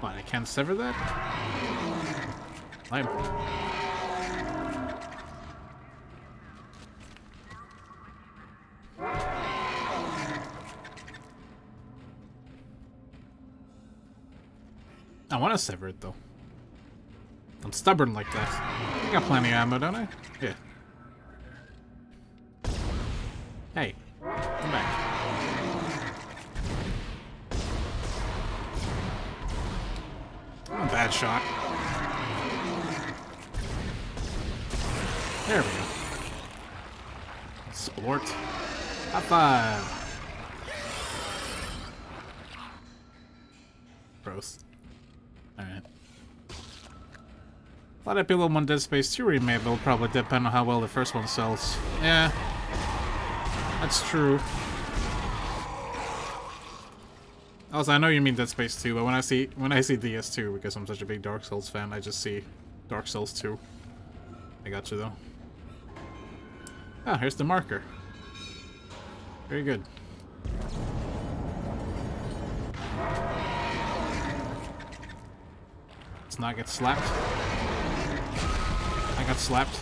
S1: What, I can't sever that? Lame. I want to sever it, though. I'm stubborn like that. I got plenty of ammo, don't I? Yeah. Hey, come back. Oh, bad shot. There we go. Sport. High five. Gross. Alright. A lot of people want Dead Space 2 remake, but it'll probably depend on how well the first one sells. Yeah. That's true. Also, I know you mean Dead Space 2, but when I see DS2, because I'm such a big Dark Souls fan, I just see Dark Souls 2. I got you, though. Ah, here's the marker. Very good. Let's not get slapped. I got slapped.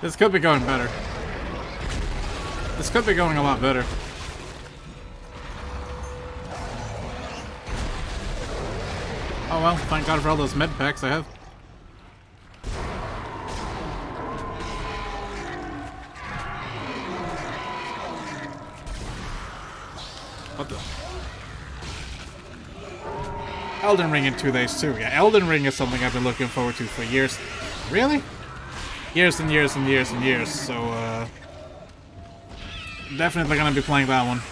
S1: This could be going better. This could be going a lot better. Oh well, thank God for all those med packs I have. What the? Elden Ring in 2 days too. Yeah, Elden Ring is something I've been looking forward to for years. Really? Years and years and years and years, so definitely gonna be playing that one.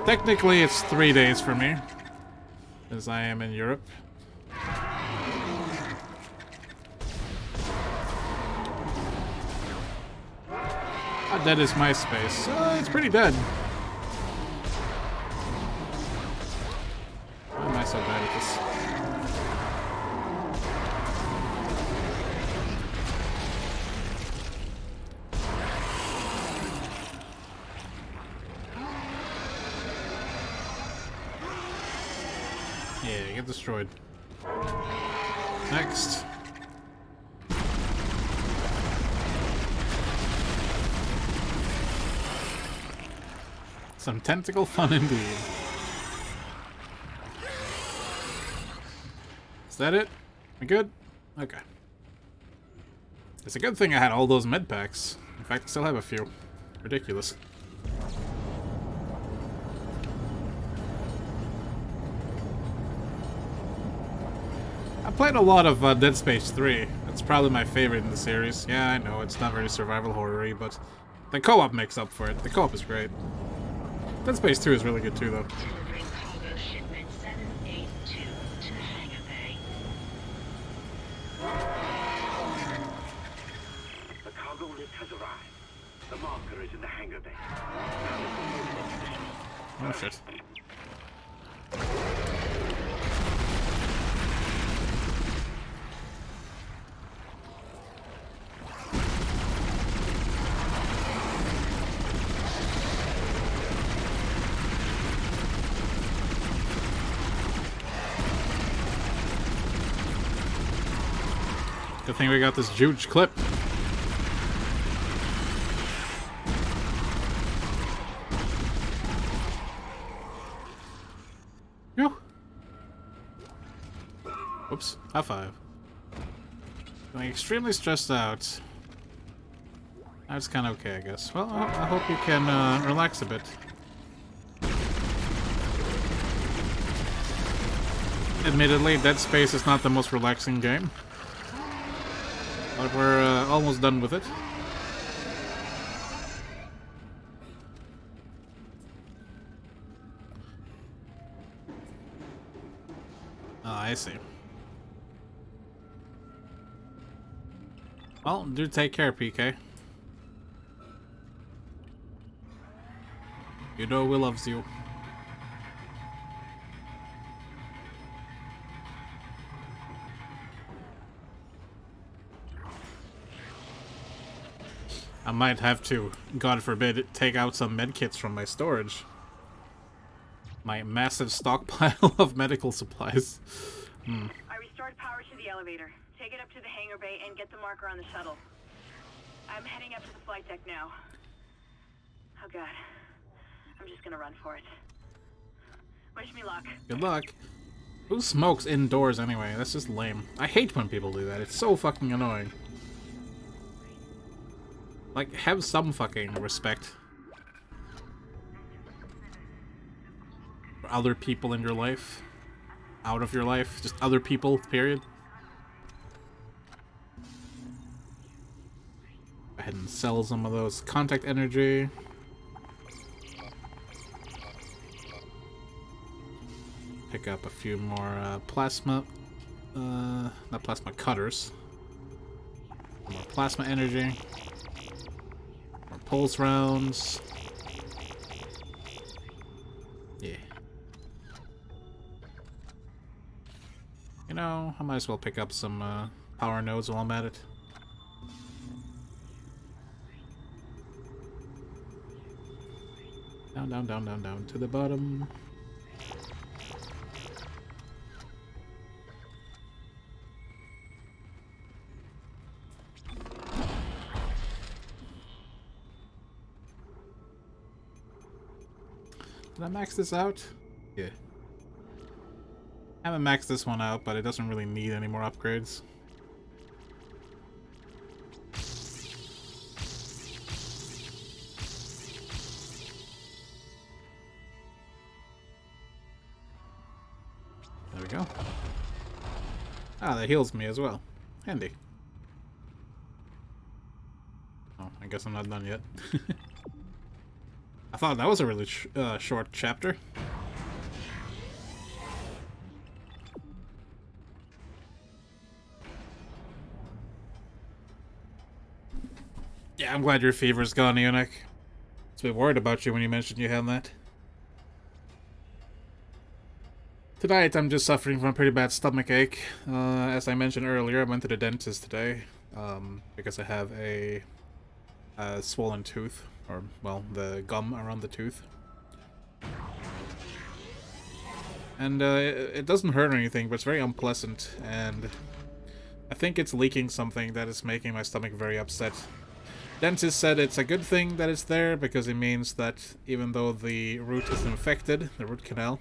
S1: Technically it's 3 days for me, as I am in Europe. How dead is MySpace? It's pretty dead. Why am I so bad at this? Yeah, get destroyed. Next. Some tentacle fun indeed. Is that it? We good? Okay. It's a good thing I had all those med packs. In fact, I still have a few. Ridiculous. I played a lot of Dead Space 3. That's probably my favorite in the series. Yeah, I know, it's not very survival horror-y, but the co-op makes up for it. The co-op is great. Dead Space 2 is really good too, though.
S2: Delivering cargo shipment 782 to the hangar bay.
S5: The cargo lift has arrived. The marker is in the hangar bay.
S1: Oh shit. Good thing we got this huge clip. Yo. Oops. High five. Feeling extremely stressed out. That's kind of okay, I guess. Well, I hope you can relax a bit. Admittedly, Dead Space is not the most relaxing game. But we're almost done with it. Oh, I see. Well, do take care, PK. You know we loves you. I might have to, God forbid, take out some medkits from my storage. My massive stockpile of medical supplies.
S4: I restored power to the elevator. Take it up to the hangar bay and get the marker on the shuttle. I'm heading up to the flight deck now. Oh god. I'm just gonna run for it. Wish me luck.
S1: Good luck. Who smokes indoors anyway? That's just lame. I hate when people do that. It's so fucking annoying. Like, have some fucking respect for other people in your life. Out of your life. Just other people, period. Go ahead and sell some of those contact energy. Pick up a few more plasma. Not plasma, cutters. More plasma energy. More pulse rounds. Yeah. You know, I might as well pick up some power nodes while I'm at it. Down, down, down, down, down to the bottom. Did I max this out? Yeah. I haven't maxed this one out, but it doesn't really need any more upgrades. There we go. Ah, that heals me as well. Handy. Oh, I guess I'm not done yet. I thought that was a really short chapter. Yeah, I'm glad your fever's gone, Eunuch. I was a bit worried about you when you mentioned you had that. Tonight, I'm just suffering from a pretty bad stomach ache. As I mentioned earlier, I went to the dentist today because I have a swollen tooth, or, well, the gum around the tooth. And it doesn't hurt or anything, but it's very unpleasant, and I think it's leaking something that is making my stomach very upset. Dentist said it's a good thing that it's there, because it means that even though the root is infected, the root canal,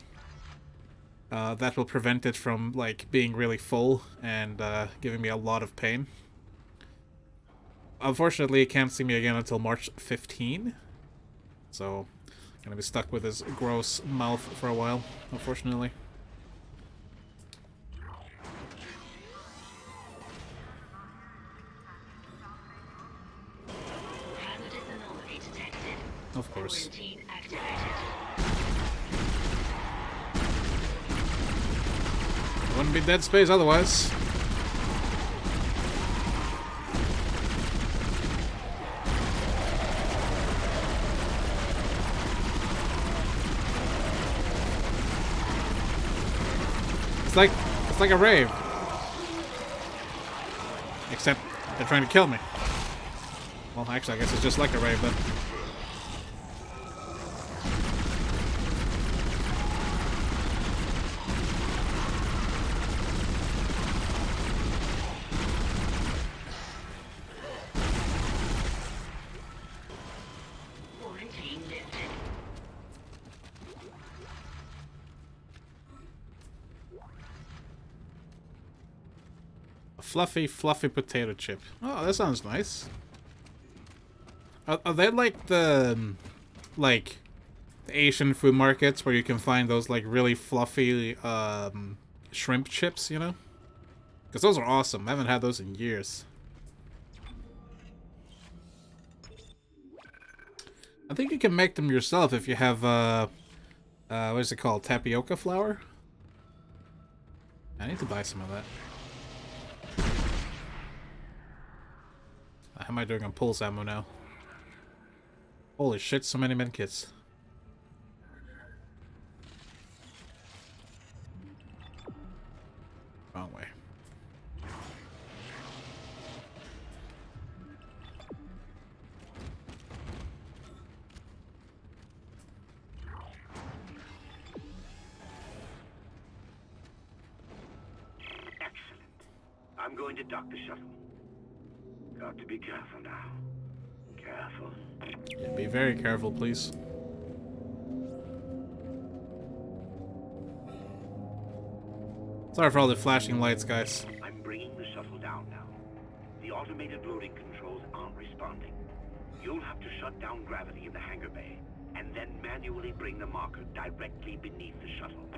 S1: that will prevent it from, like, being really full and giving me a lot of pain. Unfortunately, he can't see me again until March 15, so I'm gonna be stuck with his gross mouth for a while, unfortunately.
S2: Hazardous anomaly detected.
S1: Of course.
S2: Quarantine activated.
S1: Wouldn't be Dead Space otherwise. It's like a rave. Except they're trying to kill me. Well, actually, I guess it's just like a rave, but...
S2: Quarantine lifted.
S1: A fluffy, fluffy potato chip. Oh, that sounds nice. Are they like the... like... the Asian food markets where you can find those, like, really fluffy, shrimp chips, you know? Because those are awesome. I haven't had those in years. I think you can make them yourself if you have, what is it called? Tapioca flour? I need to buy some of that. How am I doing on pulse ammo now? Holy shit, so many medkits. Wrong way.
S5: Excellent. I'm going to dock the shuttle. Got to be careful now. Careful.
S1: Yeah, be very careful, please. Sorry for all the flashing lights, guys.
S5: I'm bringing the shuttle down now. The automated loading controls aren't responding. You'll have to shut down gravity in the hangar bay, and then manually bring the marker directly beneath the shuttle.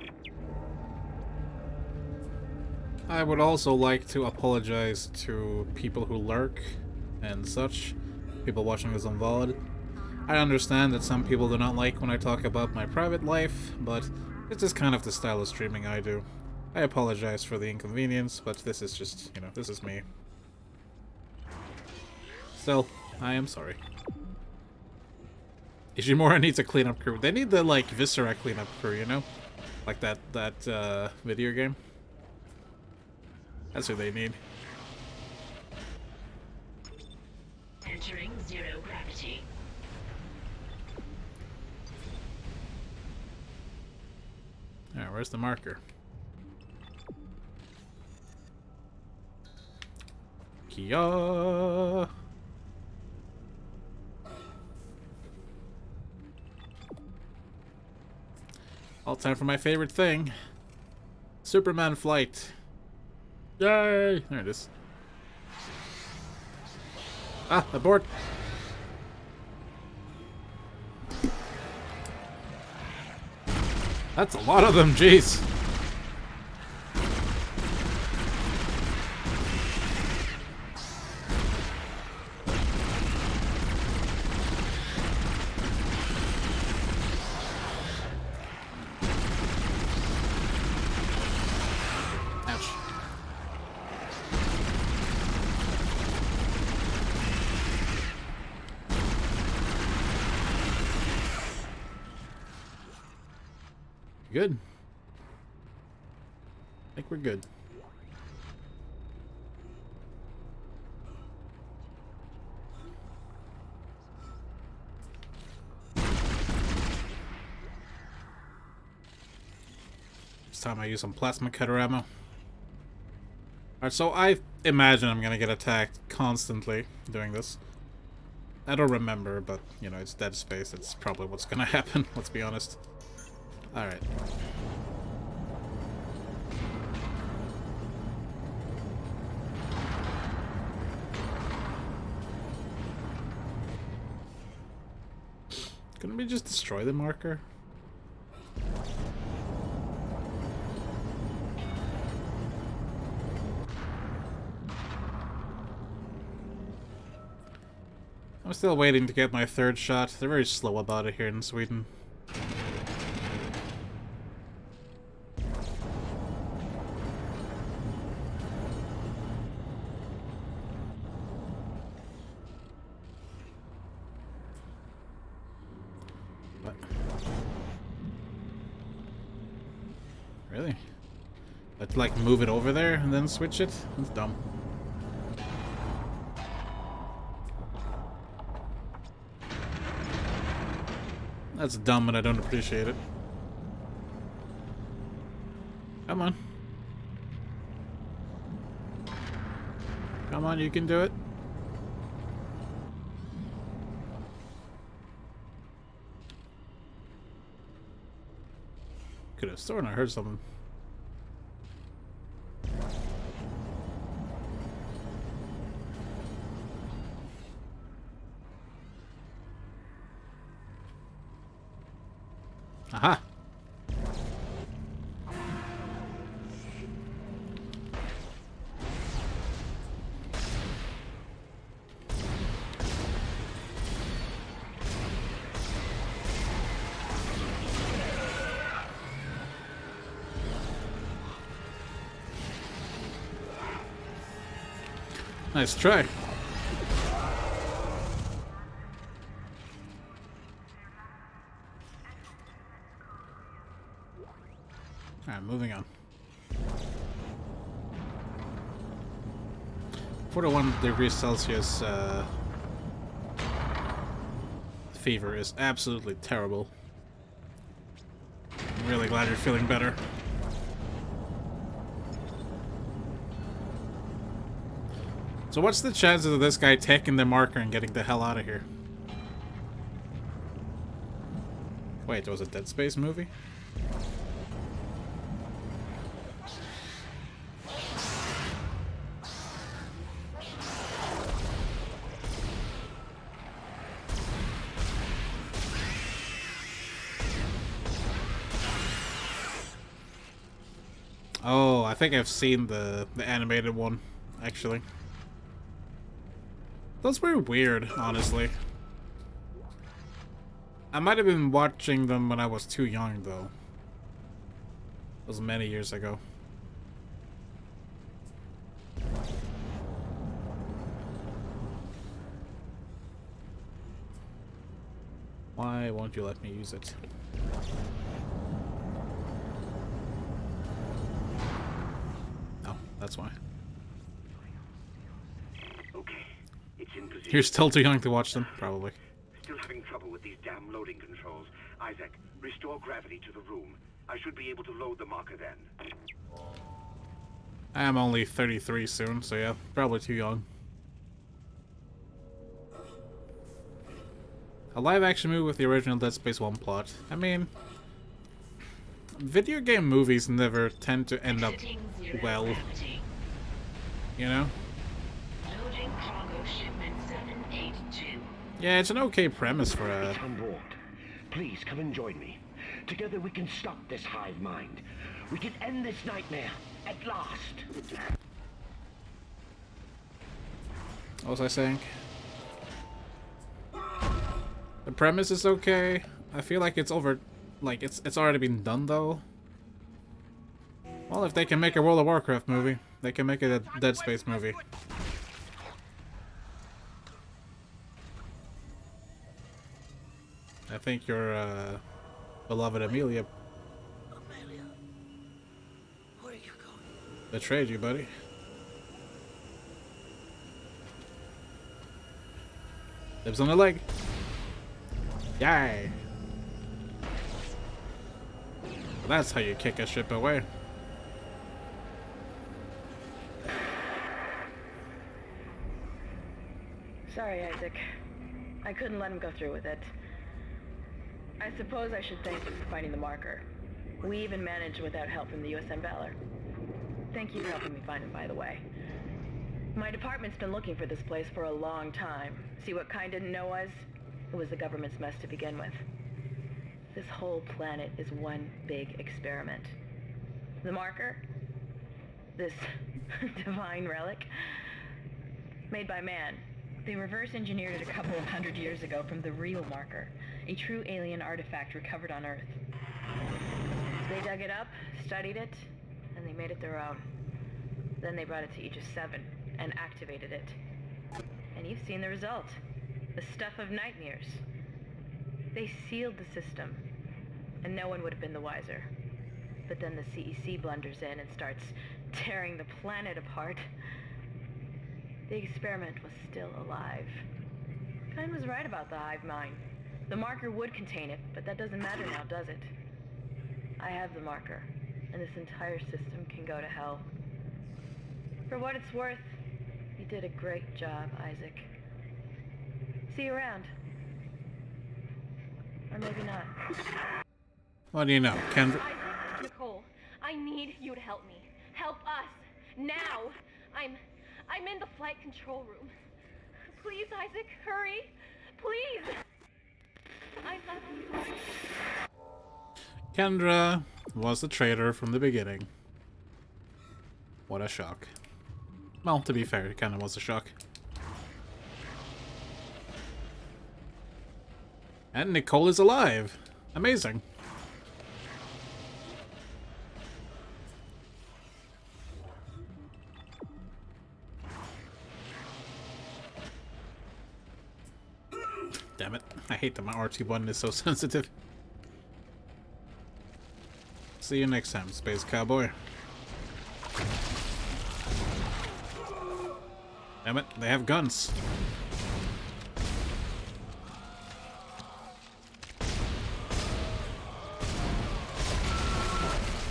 S1: I would also like to apologize to people who lurk and such, people watching this on VOD. I understand that some people do not like when I talk about my private life, but it's just kind of the style of streaming I do. I apologize for the inconvenience, but this is just, you know, this is me. Still, I am sorry. Ishimura needs a cleanup crew. They need the, like, Viscera cleanup crew, you know? Like that video game. That's who they need.
S2: Entering zero gravity.
S1: Alright, where's the marker? Kia. All time for my favorite thing. Superman flight. Yay! There it is. Ah, abort! That's a lot of them, jeez. Ouch. Good. I think we're good. It's time I use some plasma cutter ammo. Alright, so I imagine I'm gonna get attacked constantly doing this. I don't remember, but, you know, it's Dead Space. It's probably what's gonna happen, let's be honest. Alright. Couldn't we just destroy the marker? I'm still waiting to get my third shot. They're very slow about it here in Sweden. What? Really? Let's like move it over there and then switch it? That's dumb. That's dumb and I don't appreciate it. Come on. Come on, you can do it. Could have sworn I heard something. Aha! Nice try. Alright, moving on. 41 degrees Celsius fever is absolutely terrible. I'm really glad you're feeling better. So what's the chances of this guy taking the marker and getting the hell out of here? Wait, there was a Dead Space movie? Oh, I think I've seen the animated one, actually. Those were weird, honestly. I might have been watching them when I was too young, though. It was many years ago. Why won't you let me use it? Oh, that's why. You're still too young to watch them, probably.
S5: Still having trouble with these damn loading controls. Isaac, restore gravity to the room. I should be able to load the marker then.
S1: I am only 33 soon, so yeah, probably too young. A live-action movie with the original Dead Space 1 plot. I mean, video game movies never tend to end up well. You know?
S2: Loading cargo shipment 782.
S1: Yeah, it's an okay premise for a...
S5: On board. Please come and join me. Together we can stop this hive mind. We can end this nightmare at last.
S1: What was I saying? The premise is okay. I feel like it's over... Like, it's already been done, though. Well, if they can make a World of Warcraft movie, they can make a Dead Space movie. I think your beloved Amelia
S7: Where are you going?
S1: betrayed you, buddy. Lives on the leg. Yay! That's how you kick a ship away.
S4: Sorry, Isaac. I couldn't let him go through with it. I suppose I should thank you for finding the marker. We even managed without help from the USM Valor. Thank you for helping me find him, by the way. My department's been looking for this place for a long time. See what kind didn't know us? It was the government's mess to begin with. This whole planet is one big experiment. The marker? This divine relic? Made by man. They reverse engineered it a couple of hundred years ago from the real marker, a true alien artifact recovered on Earth. They dug it up, studied it, and they made it their own. Then they brought it to Aegis 7 and activated it. And you've seen the result. The stuff of nightmares. They sealed the system, and no one would have been the wiser. But then the CEC blunders in and starts tearing the planet apart. The experiment was still alive. Kine was right about the hive mind. The marker would contain it, but that doesn't matter now, does it? I have the marker, and this entire system can go to hell. For what it's worth, you did a great job, Isaac. See you around. Or maybe not.
S1: What do you know, Kendra?
S8: Isaac, Nicole, I need you to help me. Help us. Now. I'm in the flight control room. Please, Isaac, hurry. Please. I love you.
S1: Kendra was the traitor from the beginning. What a shock. Well, to be fair, it kind of was a shock. And Nicole is alive. Amazing. Damn it. I hate that my RT button is so sensitive. See you next time, Space Cowboy. Damn it, they have guns.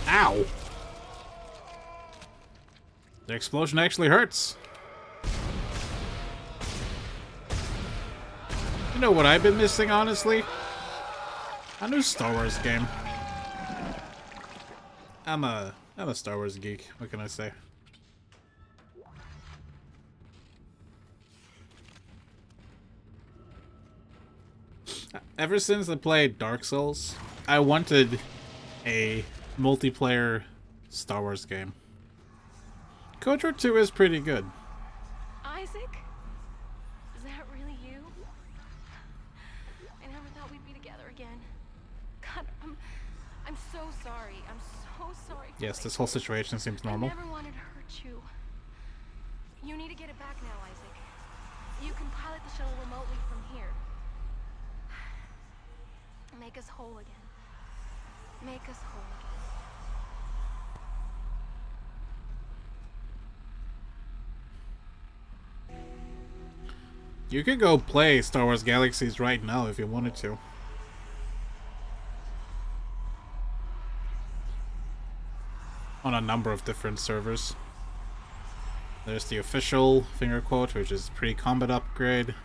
S1: Ow! The explosion actually hurts. You know what I've been missing, honestly? A new Star Wars game. I'm a Star Wars geek. What can I say? Ever since I played Dark Souls, I wanted a multiplayer Star Wars game. KOTOR 2 is pretty good.
S8: Isaac? Is that really you? I never thought we'd be together again. God, I'm so sorry. I'm so sorry.
S1: Yes, this whole situation seems normal.
S8: I never wanted to hurt you. You need to get it back now, Isaac. You can pilot the shuttle remotely from here. Make us whole again. Make us whole again.
S1: You could go play Star Wars Galaxies right now if you wanted to. On a number of different servers. There's the official finger quote, which is pre-combat upgrade.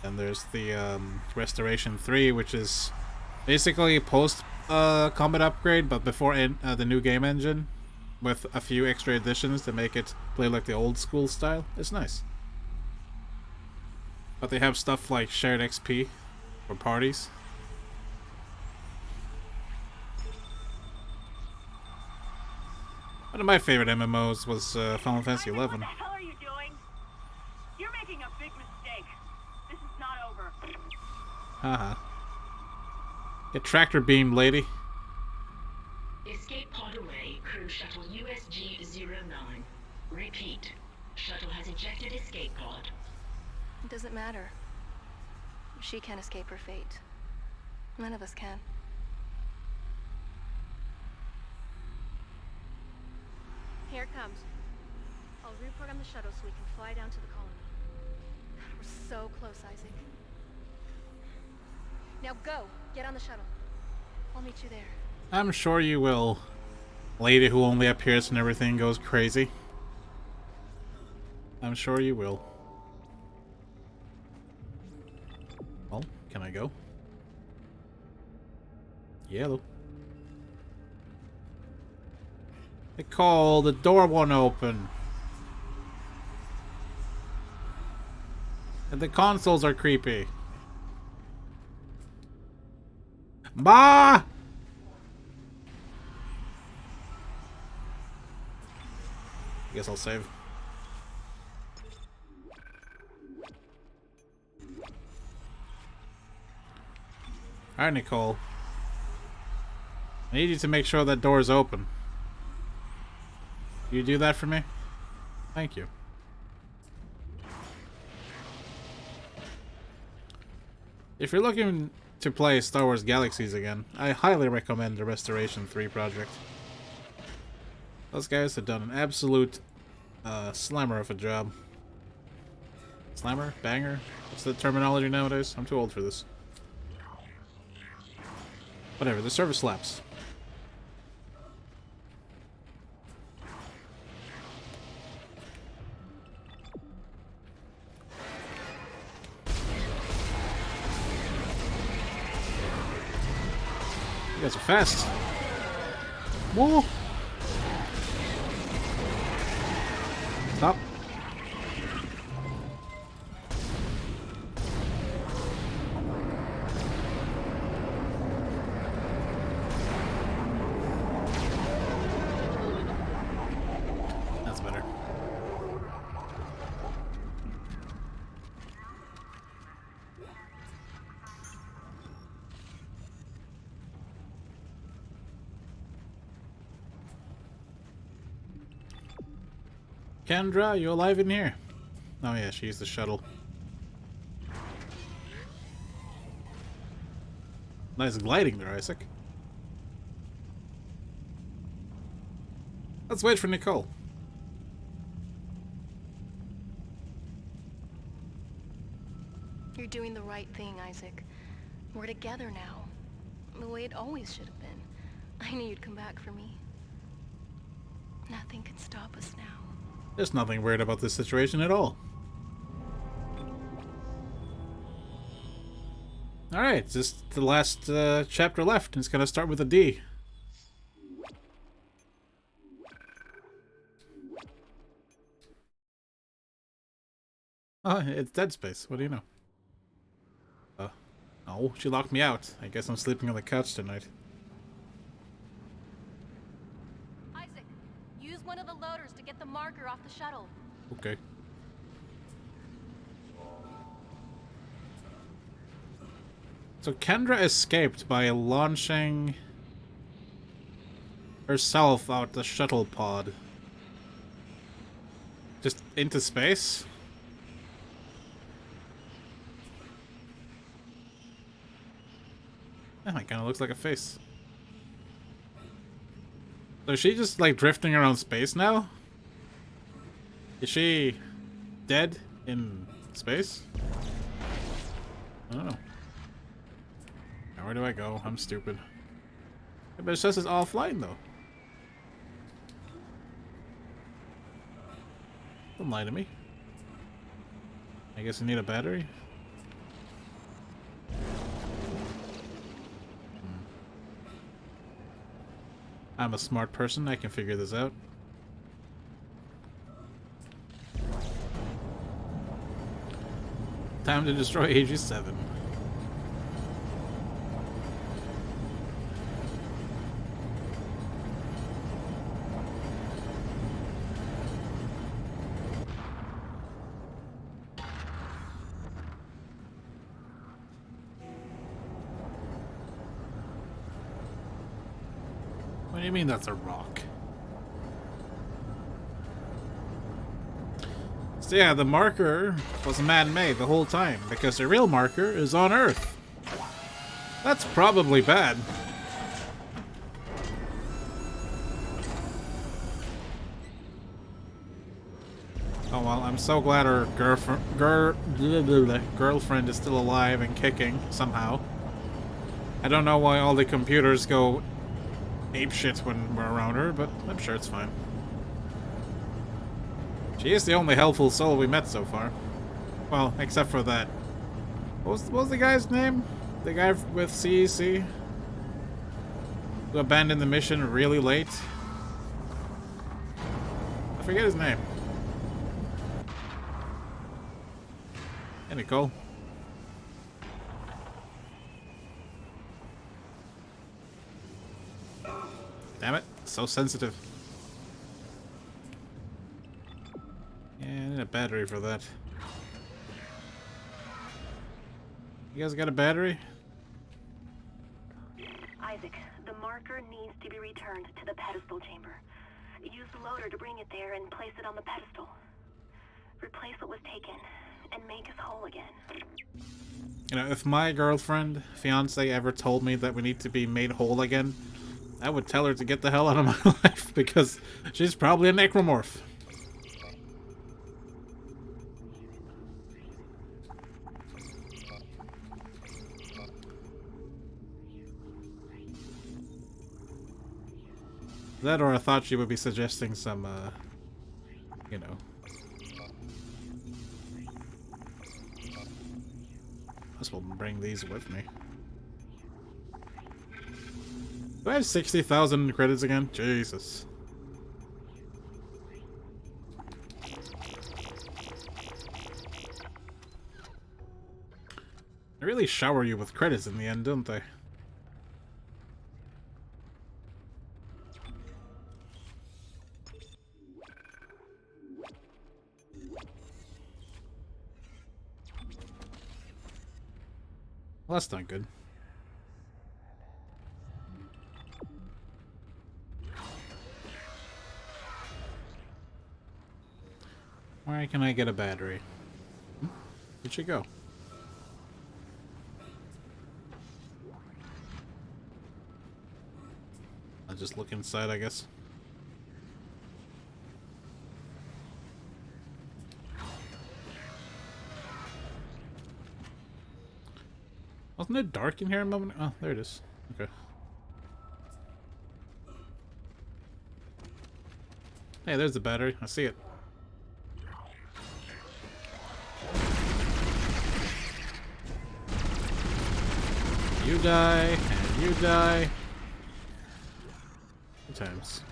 S1: And there's the Restoration 3, which is basically post combat upgrade, but before the new game engine, with a few extra additions to make it play like the old school style. It's nice. But they have stuff like shared XP for parties. One of my favorite MMOs was Final Fantasy XI.
S4: What the hell are you doing? You're making a big mistake. This is not over.
S1: Haha. Get tractor beamed, lady.
S2: Escape pod away, crew shuttle USG-09. Repeat. Shuttle has ejected escape pod.
S8: It doesn't matter. She can't escape her fate. None of us can. Here it comes. I'll reprogram the shuttle so we can fly down to the colony. We're so close, Isaac. Now go! Get on the shuttle. I'll meet you there.
S1: I'm sure you will. Lady who only appears when everything goes crazy. I'm sure you will. Well, can I go? Yellow. Nicole, the door won't open. And the consoles are creepy. Ma! I guess I'll save. Alright, Nicole. I need you to make sure that door is open. You do that for me? Thank you. If you're looking to play Star Wars Galaxies again, I highly recommend the Restoration 3 project. Those guys have done an absolute slammer of a job. Slammer? Banger? What's the terminology nowadays? I'm too old for this. Whatever, the server slaps. You guys are fast. Whoa! Stop. That's better. Kendra, you alive in here? Oh yeah, she used the shuttle. Nice gliding there, Isaac. Let's wait for Nicole.
S8: You're doing the right thing, Isaac. We're together now. The way it always should have been. I knew you'd come back for me. Nothing can stop us now.
S1: There's nothing weird about this situation at all. Alright, just the last chapter left. It's gonna start with a D. Oh, it's Dead Space. What do you know? No, she locked me out. I guess I'm sleeping on the couch tonight.
S8: Isaac, use one of the loaders to get the marker off the shuttle.
S1: Okay. So Kendra escaped by launching herself out the shuttle pod. Just into space? Oh, it kind of looks like a face. So is she just like drifting around space now? Is she dead in space? I don't know. Now where do I go? I'm stupid. Yeah, but it says it's offline though. Don't lie to me. I guess I need a battery. I'm a smart person, I can figure this out. Time to destroy AG7. What do you mean that's a rock? So yeah, the marker was man-made the whole time, because the real marker is on Earth. That's probably bad. Oh well, I'm so glad her girlfriend is still alive and kicking, somehow. I don't know why all the computers go ape shit when we're around her, but I'm sure it's fine. She is the only helpful soul we met so far. Well, except for that. What was the guy's name? The guy with CEC? Who abandoned the mission really late? I forget his name. Hey, Nicole. Damn it, so sensitive. Yeah, I need a battery for that. You guys got a battery?
S9: Isaac, the marker needs to be returned to the pedestal chamber. Use the loader to bring it there and place it on the pedestal. Replace what was taken and make us whole again.
S1: You know, if my girlfriend, fiance ever told me that we need to be made whole again, I would tell her to get the hell out of my life because she's probably a necromorph. That, or I thought she would be suggesting some, you know. Might as well bring these with me. Do I have 60,000 credits again? Jesus. They really shower you with credits in the end, don't they? Well, that's not good. Where can I get a battery? Where'd she go? I'll just look inside, I guess. Wasn't it dark in here a moment? Oh, there it is. Okay. Hey, there's the battery. I see it. You die, and you die. 2 times.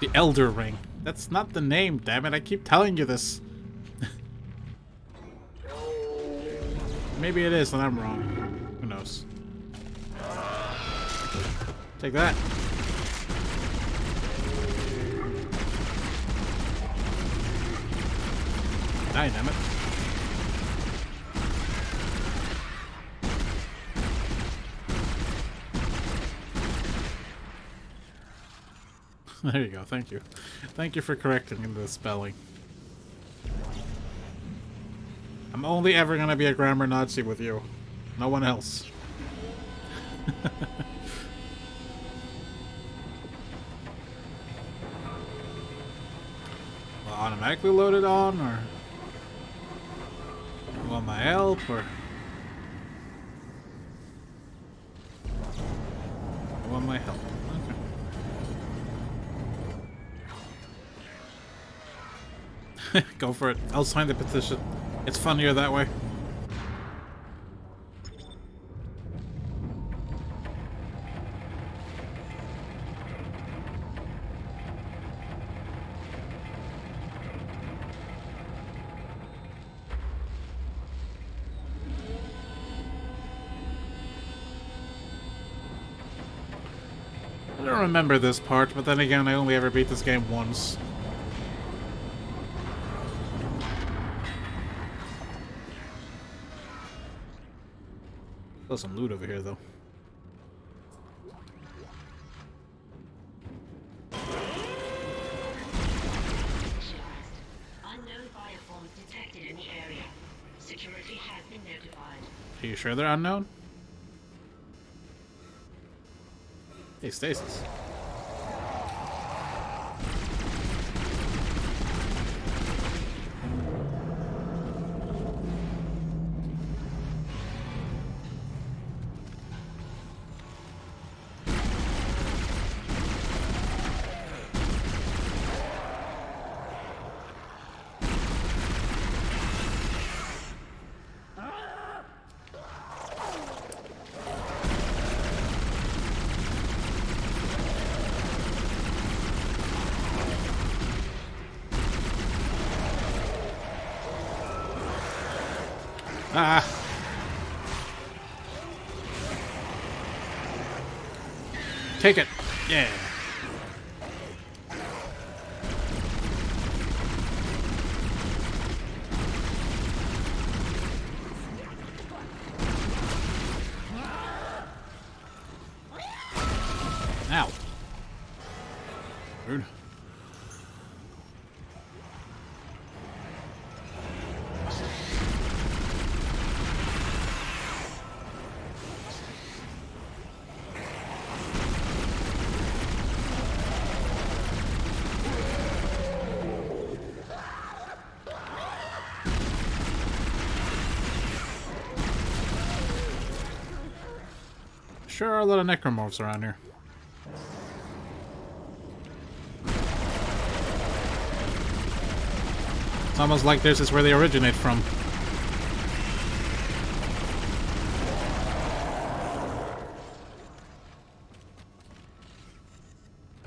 S1: The Elder Ring. That's not the name, damn it. I keep telling you this. Maybe it is, and I'm wrong. Who knows? Take that. Die, damn it. There you go, thank you. Thank you for correcting the spelling. I'm only ever gonna be a grammar Nazi with you. No one else. Will automatically load it on, or you want my help, or you want my help? Okay. Go for it. I'll sign the petition. It's funnier that way. I don't remember this part, but then again, I only ever beat this game once. Still some loot over here, though.
S2: Unknown bioforms detected in the area. Security has been notified.
S1: Are you sure they're unknown? Hey, Stasis. Ah! Take it! Yeah! Ow! Rude. Sure are a lot of necromorphs around here. It's almost like this is where they originate from.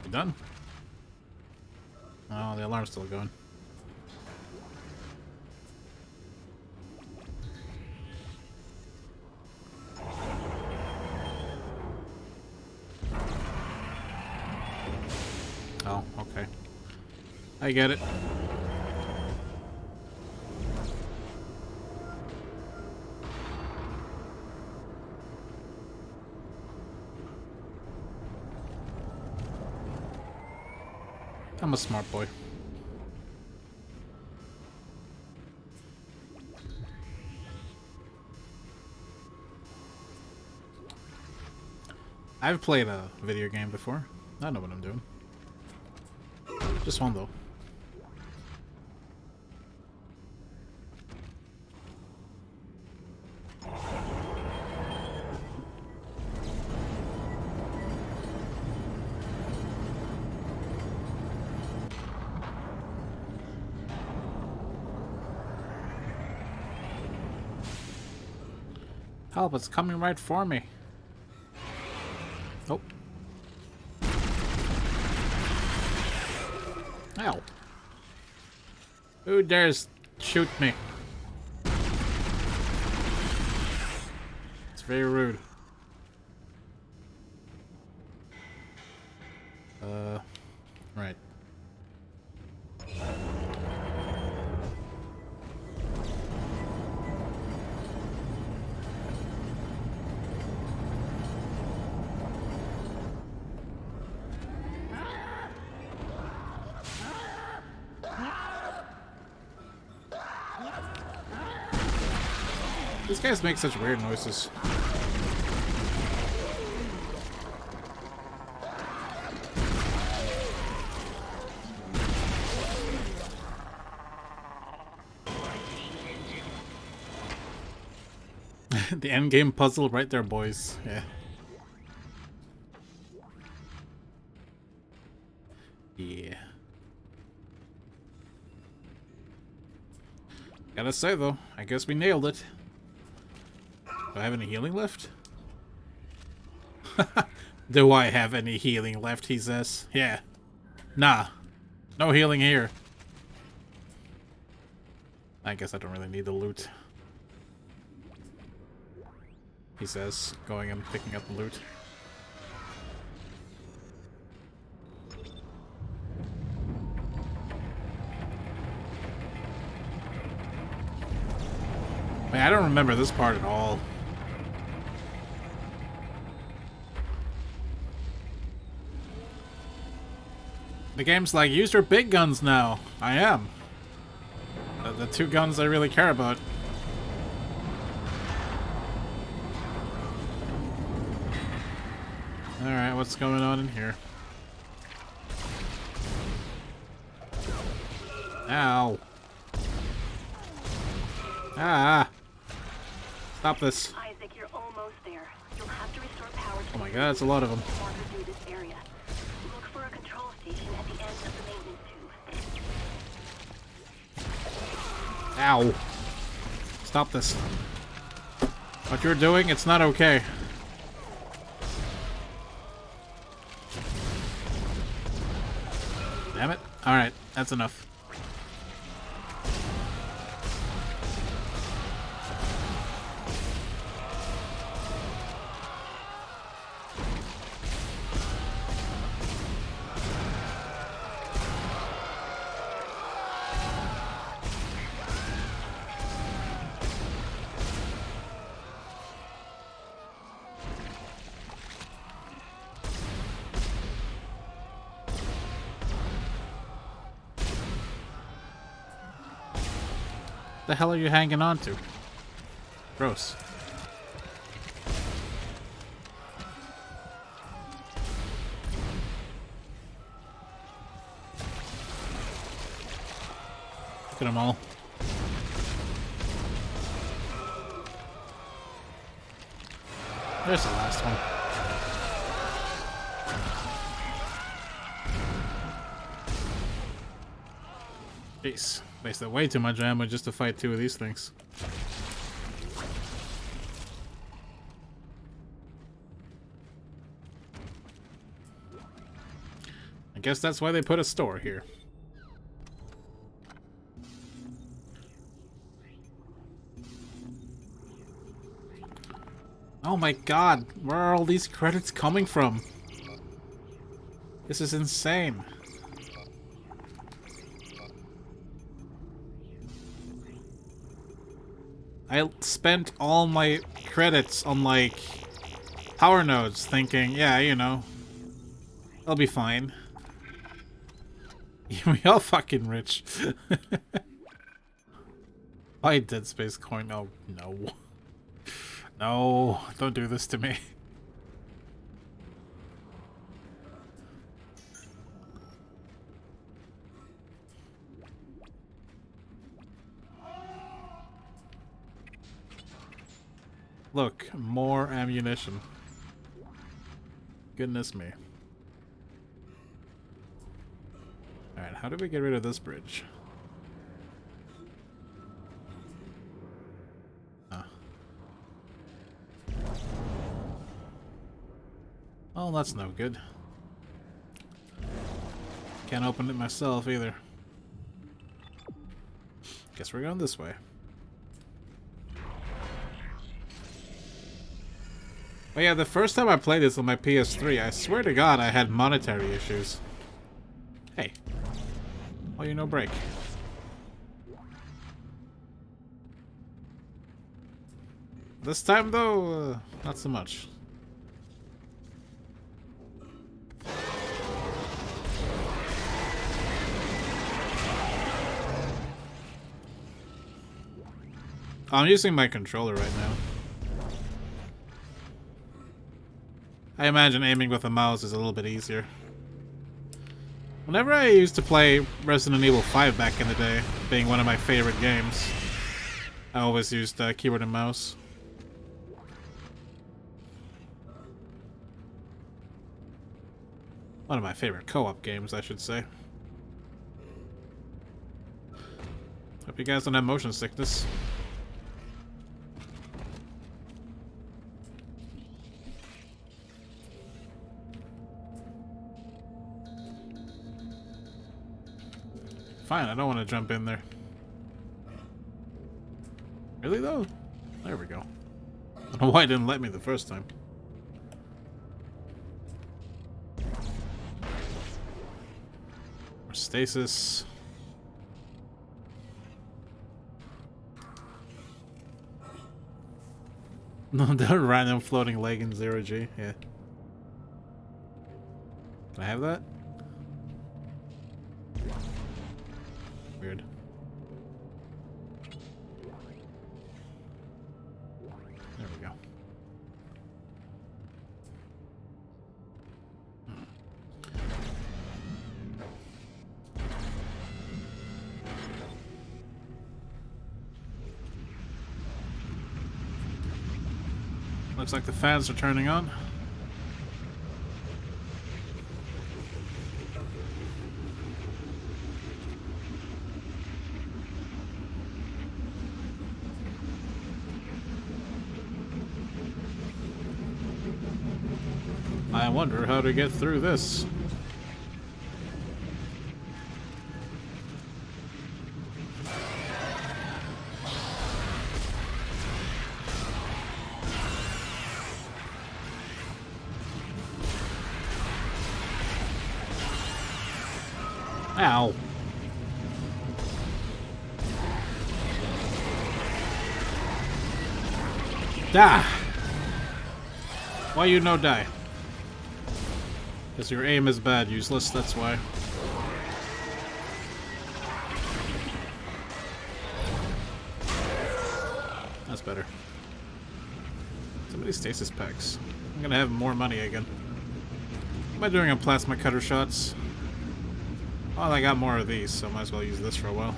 S1: You done? Oh, the alarm's still going. Oh, okay. I get it. I'm a smart boy. I've played a video game before. I know what I'm doing. Just one though. Help, it's coming right for me. Oh. Ow. Who dares shoot me? It's very rude. Right. These guys make such weird noises. The endgame puzzle right there, boys. Yeah. Yeah. Gotta say though, I guess we nailed it. Do I have any healing left? Do I have any healing left, he says. Yeah. Nah. No healing here. I guess I don't really need the loot. He says, going and picking up the loot. Man, I don't remember this part at all. The game's like, use your big guns now. I am. The two guns I really care about. Alright, what's going on in here? Ow. Ah. Stop this.
S9: Isaac, you're almost there. You'll have to restore power to
S1: Oh my god, it's a lot of them.
S9: through this area. Look for a control station at the end of the maintenance tube.
S1: Ow. Stop this. What you're doing, it's not okay. Damn it. Alright, that's enough. The hell are you hanging on to? Gross. Look at them all. There's the last one. Jeez. Wasted way too much ammo just to fight two of these things. I guess that's why they put a store here. Oh my god, where are all these credits coming from? This is insane. I spent all my credits on, like, power nodes thinking, yeah, you know, I'll be fine. We all fucking rich. Buy Dead Space coin. Oh, no. No, don't do this to me. Look, more ammunition. Goodness me. Alright, how do we get rid of this bridge? Oh, that's no good. Can't open it myself either. Guess we're going this way. But yeah, the first time I played this on my PS3, I swear to God I had monetary issues. Hey. Oh, you no break. This time though, not so much. I'm using my controller right now. I imagine aiming with a mouse is a little bit easier. Whenever I used to play Resident Evil 5 back in the day, being one of my favorite games, I always used keyboard and mouse. One of my favorite co-op games, I should say. Hope you guys don't have motion sickness. Fine, I don't want to jump in there. Really though? There we go. I don't know why it didn't let me the first time. More stasis. No, the random floating leg in 0G, yeah. Can I have that? Weird. There we go. Looks like the fans are turning on. I wonder how to get through this. Ow. Die. Why you no die? Because your aim is bad, useless, that's why. That's better. So many stasis packs. I'm gonna have more money again. What am I doing on plasma cutter shots? Well, I got more of these, so I might as well use this for a while.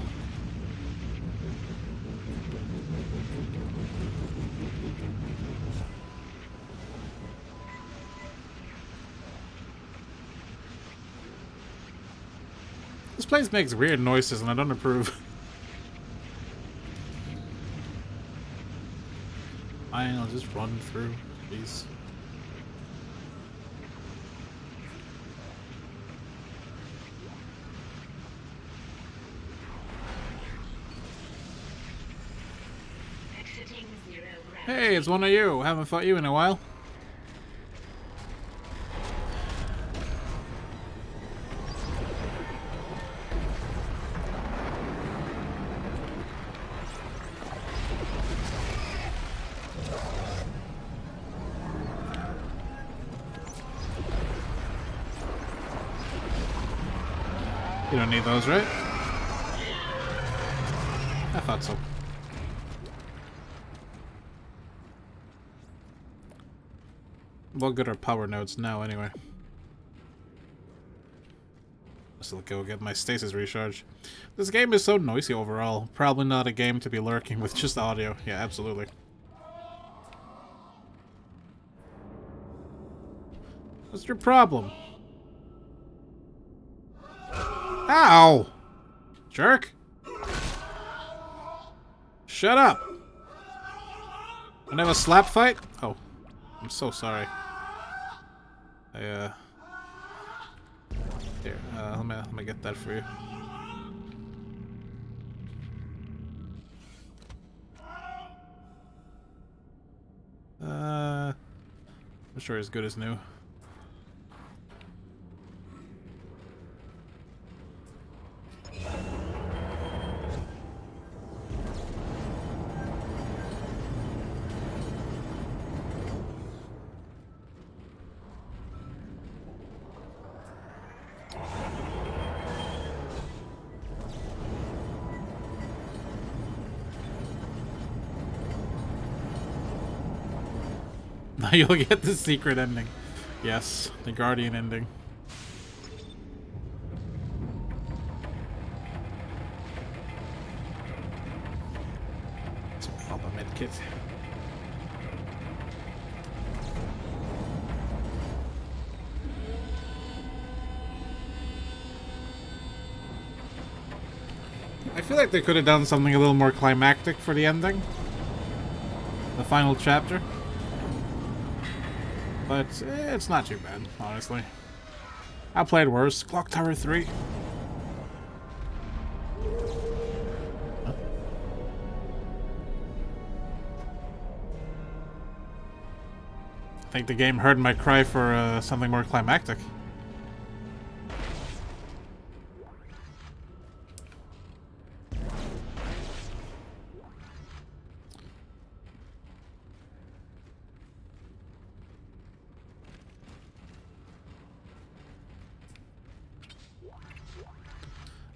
S1: This place makes weird noises and I don't approve. Fine, I'll just run through these. Hey, it's one of you. Haven't fought you in a while. You don't need those, right? I thought so. What good are power nodes now, anyway? Let's go get my stasis recharge. This game is so noisy overall. Probably not a game to be lurking with just audio. Yeah, absolutely. What's your problem? Ow! Jerk! Shut up! I have a slap fight? Oh. I'm so sorry. Here, let me get that for you. I'm sure as good as new. Now you'll get the secret ending. Yes, the Guardian ending. So pop a medkit. I feel like they could have done something a little more climactic for the ending. The final chapter. But it's not too bad, honestly. I played worse. Clock Tower 3. Huh? I think the game heard my cry for something more climactic.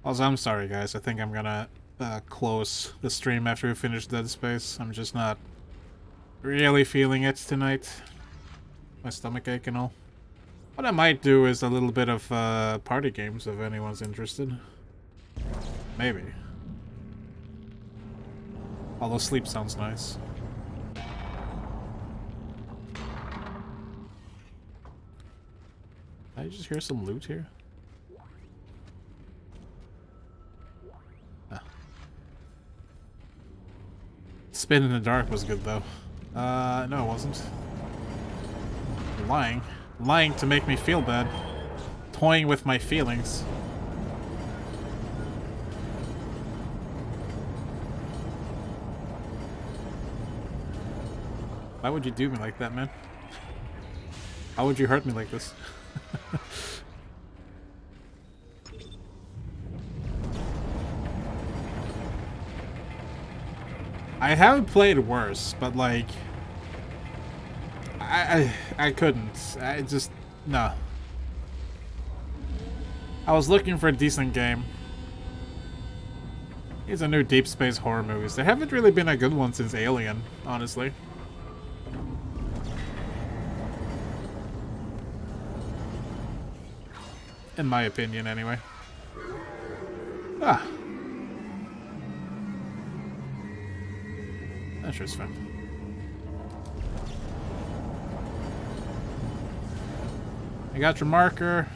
S1: Also, I'm sorry guys, I think I'm gonna close the stream after we finish Dead Space. I'm just not really feeling it tonight. My stomach ache and all. What I might do is a little bit of party games if anyone's interested. Maybe. Although sleep sounds nice. Did I just hear some loot here? Spin in the dark was good though. No it wasn't. Lying. Lying to make me feel bad. Toying with my feelings. Why would you do me like that, man? How would you hurt me like this? I haven't played worse, but like I couldn't. I just no. I was looking for a decent game. These are new deep space horror movies. There haven't really been a good one since Alien, honestly. In my opinion, anyway. Ah. Interesting. I got your marker.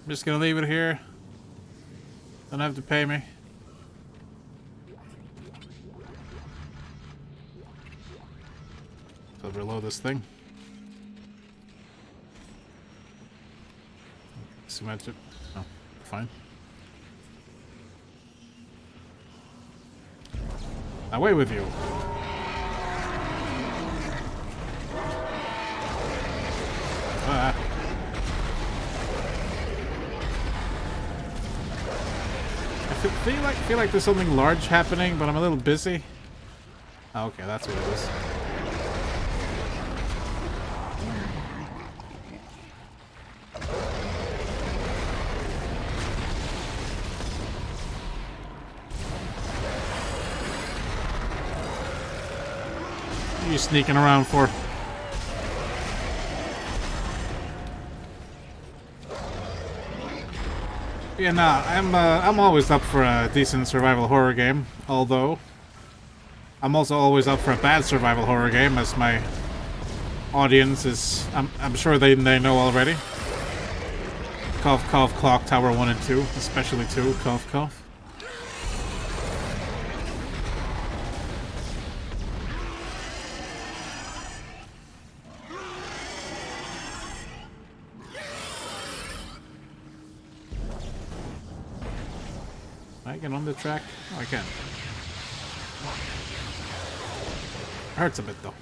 S1: I'm just gonna leave it here. Don't have to pay me. So reload this thing. Cement it. Oh, fine. Away with you. Ah. I feel like there's something large happening, but I'm a little busy. Oh, okay, that's what it is. What are you sneaking around for? Yeah, nah, I'm always up for a decent survival horror game, although I'm also always up for a bad survival horror game, as my audience is, I'm sure they know already. Cough, cough, Clock Tower 1 and 2, especially 2, cough, cough. I get on the track? Oh, I can. Hurts a bit though.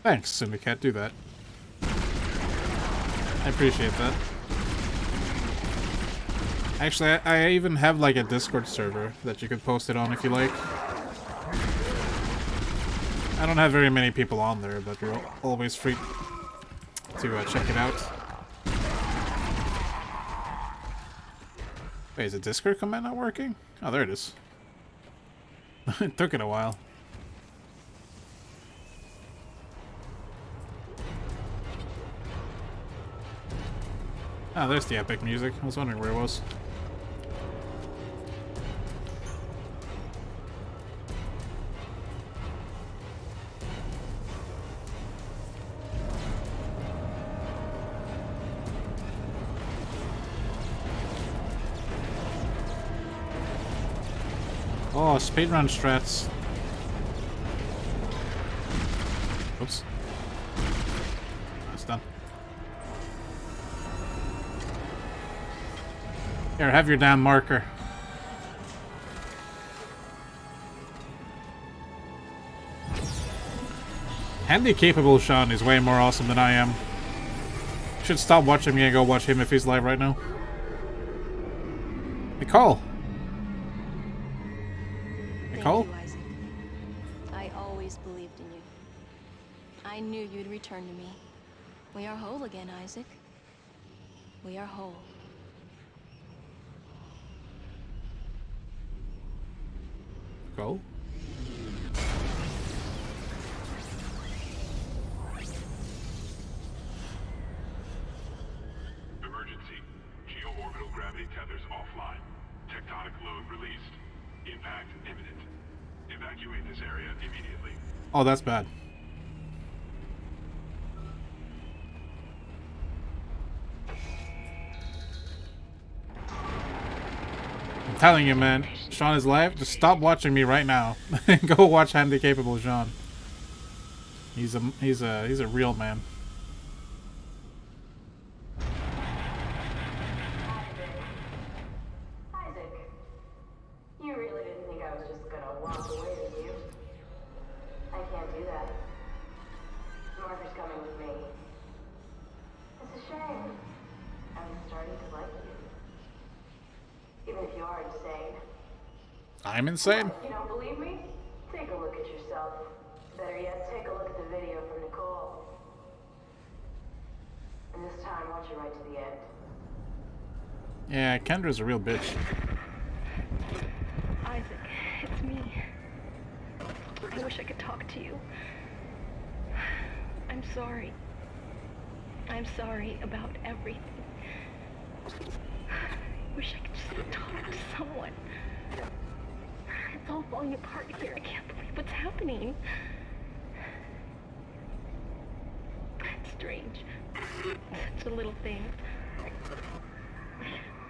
S1: Thanks, Syndicate, do that. I appreciate that. Actually, I even have like a Discord server that you could post it on if you like. I don't have very many people on there, but you're always free to check it out. Wait, is the Discord command not working? Oh, there it is. It took it a while. Oh, there's the epic music. I was wondering where it was. Oh, speedrun strats. Oops. That's done. Here, have your damn marker. Handy capable Sean is way more awesome than I am. Should stop watching me and go watch him if he's live right now. Nicole! Nicole?
S10: Thank you, Isaac. I always believed in you. I knew you'd return to me. We are whole again, Isaac. We are whole.
S1: Go.
S6: Emergency. Geo-orbital gravity tethers offline. Tectonic load released. Impact imminent. Evacuate this area immediately.
S1: Oh, that's bad. I'm telling you, man. Sean is live. Just stop watching me right now and go watch Handy Capable Sean. He's a real man.
S8: Isaac, you really didn't think I was just gonna walk away with you? I can't do that. Marker's coming with me. It's a shame. I'm starting to like you. Even if you are insane.
S1: I'm insane?
S8: You don't believe me? Take a look at yourself.
S4: Better yet, take a look at the video from Nicole. And this time, watch it right to the end.
S1: Yeah, Kendra's a real bitch.
S8: Isaac, it's me. I wish I could talk to you. I'm sorry. I'm sorry about everything. I wish I could just talk to someone. It's all falling apart here. I can't believe what's happening. It's strange. Such a little thing.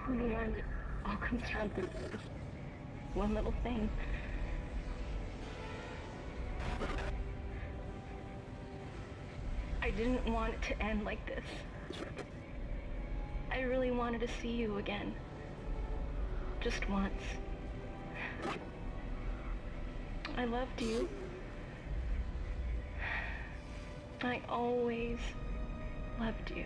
S8: In the end, it all comes down to this one little thing. I didn't want it to end like this. I really wanted to see you again. Just once. I loved you. I always loved you.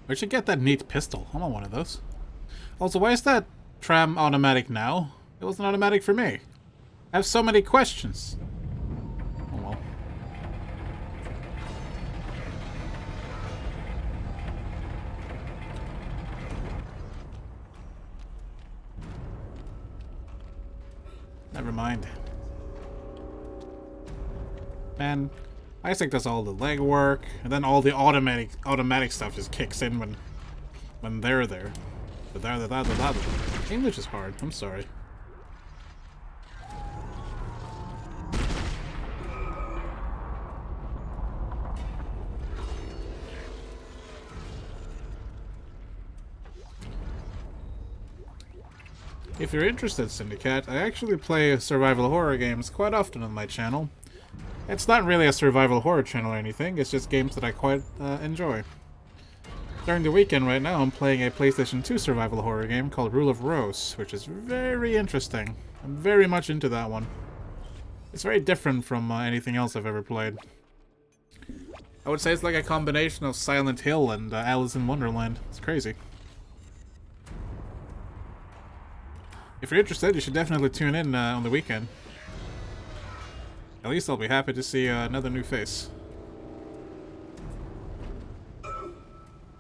S1: We should get that neat pistol. I want one of those. Also, why is that tram automatic now? It wasn't automatic for me. I have so many questions. Oh well. Never mind. Man, Isaac does all the legwork, and then all the automatic stuff just kicks in when they're there. English is hard. I'm sorry. If you're interested, Syndicate, I actually play survival horror games quite often on my channel. It's not really a survival horror channel or anything, it's just games that I quite enjoy. During the weekend right now, I'm playing a PlayStation 2 survival horror game called Rule of Rose, which is very interesting. I'm very much into that one. It's very different from anything else I've ever played. I would say it's like a combination of Silent Hill and Alice in Wonderland. It's crazy. If you're interested, you should definitely tune in on the weekend. At least I'll be happy to see another new face.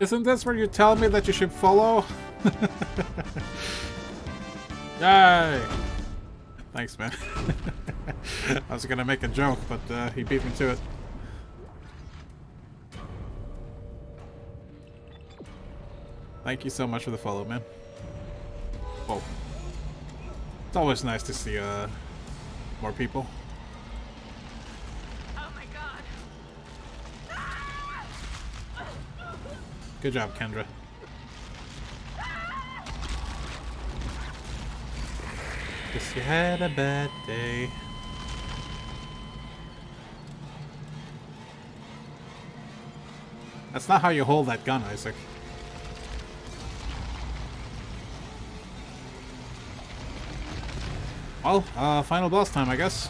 S1: Isn't this where you tell me that you should follow? Yay! Thanks, man. I was gonna make a joke, but he beat me to it. Thank you so much for the follow, man. Whoa. It's always nice to see more people. Good job, Kendra. Guess you had a bad day. That's not how you hold that gun, Isaac. Well, final boss time, I guess.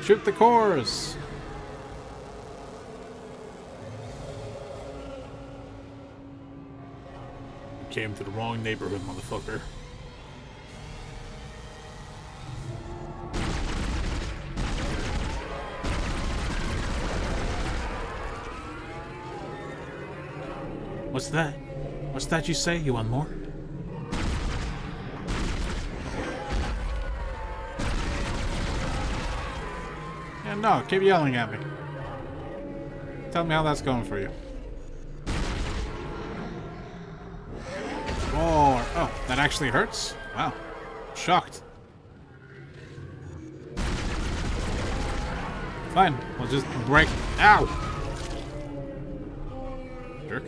S1: Shoot the cores! Came to the wrong neighborhood, motherfucker. What's that? What's that you say? You want more? Yeah, no, keep yelling at me. Tell me how that's going for you. Oh, that actually hurts? Wow. Shocked. Fine, we'll just break. Ow! Jerk.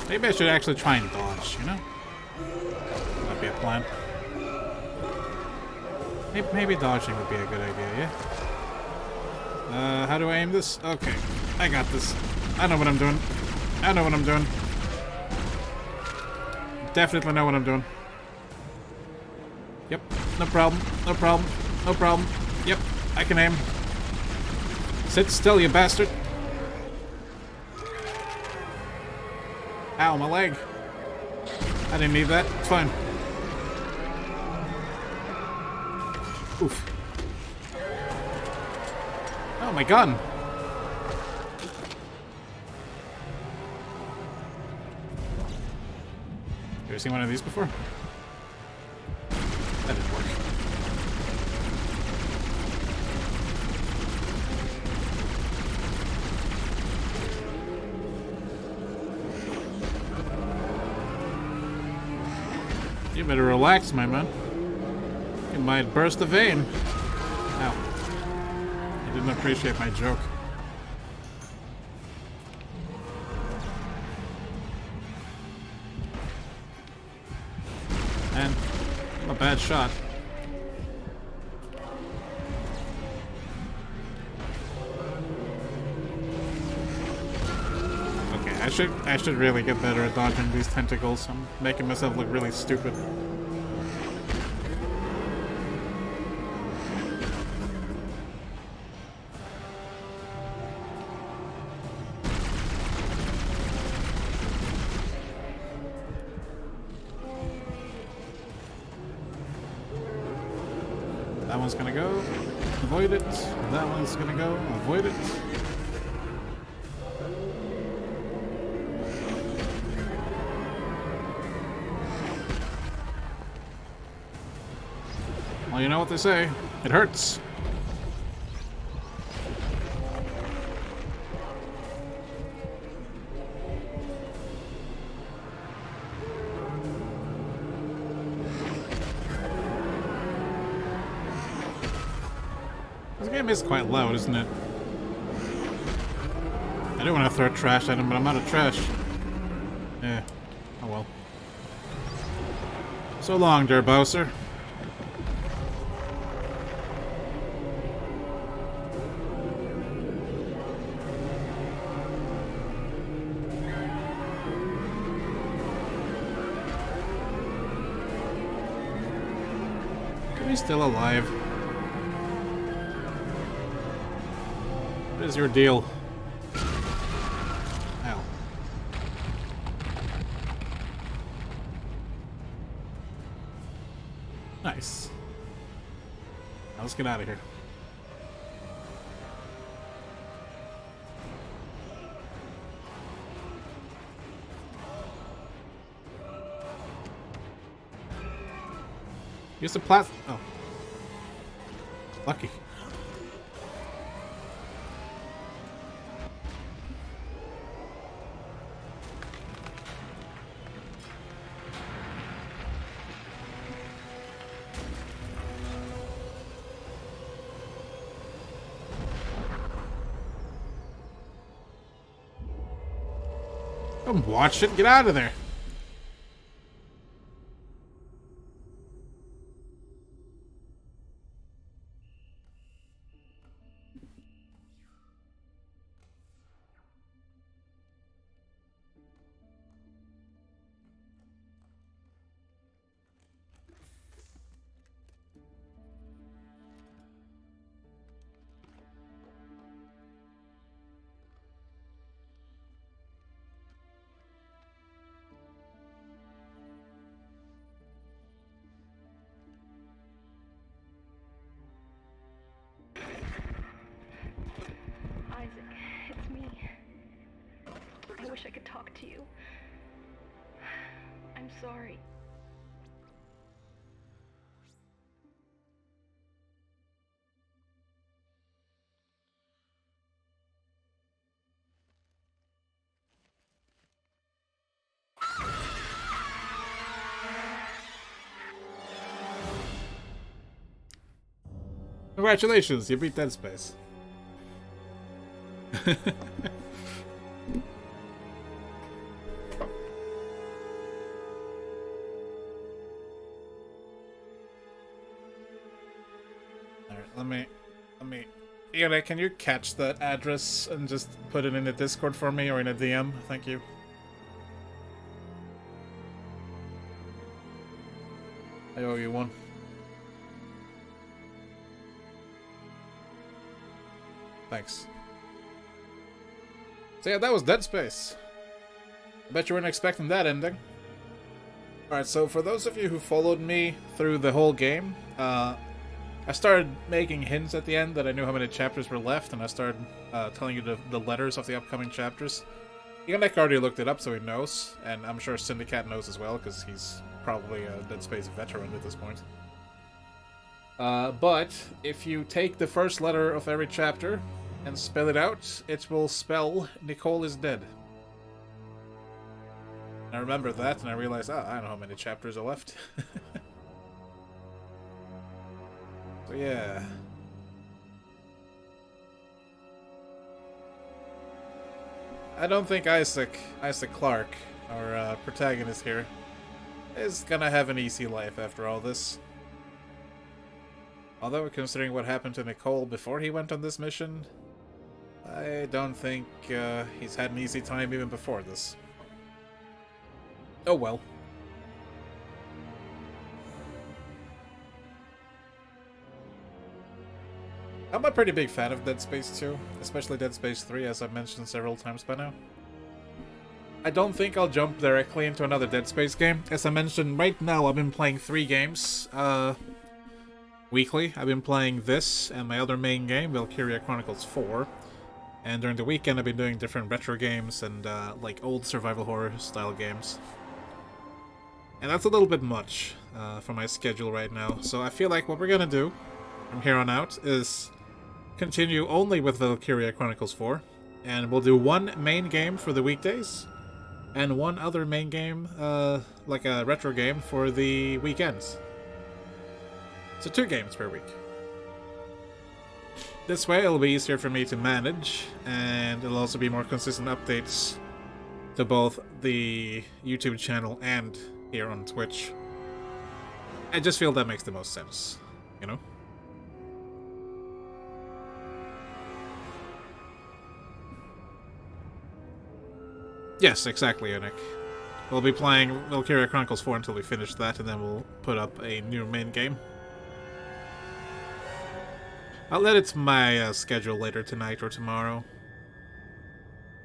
S1: Maybe I should actually try and dodge, you know? That'd be a plan. Maybe dodging would be a good idea, yeah? How do I aim this? Okay, I got this. I know what I'm doing. I know what I'm doing. Definitely know what I'm doing. Yep, no problem, no problem, no problem. Yep, I can aim. Sit still, you bastard. Ow, my leg. I didn't need that. It's fine. Oof. Oh, my gun. You ever seen one of these before? That didn't work. You better relax, my man. You might burst a vein. Ow. You didn't appreciate my joke. And I'm a bad shot. Okay, I should really get better at dodging these tentacles. I'm making myself look really stupid. That one's gonna go. Avoid it. That one's gonna go. Avoid it. Well, you know what they say. It hurts. This game is quite loud, isn't it? I do want to throw trash at him, but I'm out of trash. Yeah. Oh well. So long, dear Bowser. He's still alive. What is your deal? Ow. Nice. Now let's get out of here. Use the oh. Lucky. Don't watch it. Get out of there.
S8: Isaac, it's me. I wish I could talk to you. I'm sorry.
S1: Congratulations, you beat Dead Space. Alright, let me... Ian, can you catch that address and just put it in the Discord for me or in a DM? Thank you. I owe you one. Thanks. So yeah, that was Dead Space. I bet you weren't expecting that ending. Alright, so for those of you who followed me through the whole game, I started making hints at the end that I knew how many chapters were left, and I started telling you the letters of the upcoming chapters. Nick already looked it up, so he knows, and I'm sure Syndicat knows as well, because he's probably a Dead Space veteran at this point. But if you take the first letter of every chapter and spell it out, it will spell Nicole is dead. I remember that, and I realized, I don't know how many chapters are left. So yeah. I don't think Isaac Clarke, our protagonist here, is gonna have an easy life after all this. Although, considering what happened to Nicole before he went on this mission, I don't think he's had an easy time even before this. Oh well. I'm a pretty big fan of Dead Space 2, especially Dead Space 3, as I've mentioned several times by now. I don't think I'll jump directly into another Dead Space game. As I mentioned, right now I've been playing 3 games weekly. I've been playing this and my other main game, Valkyria Chronicles 4. And during the weekend I've been doing different retro games and like old survival horror style games. And that's a little bit much for my schedule right now. So I feel like what we're gonna do from here on out is continue only with Valkyria Chronicles 4, and we'll do one main game for the weekdays, and one other main game, like a retro game, for the weekends. So 2 games per week. This way it'll be easier for me to manage, and it'll also be more consistent updates to both the YouTube channel and here on Twitch. I just feel that makes the most sense, you know? Yes, exactly, Nick. We'll be playing Valkyria Chronicles 4 until we finish that, and then we'll put up a new main game. I'll edit my schedule later tonight or tomorrow.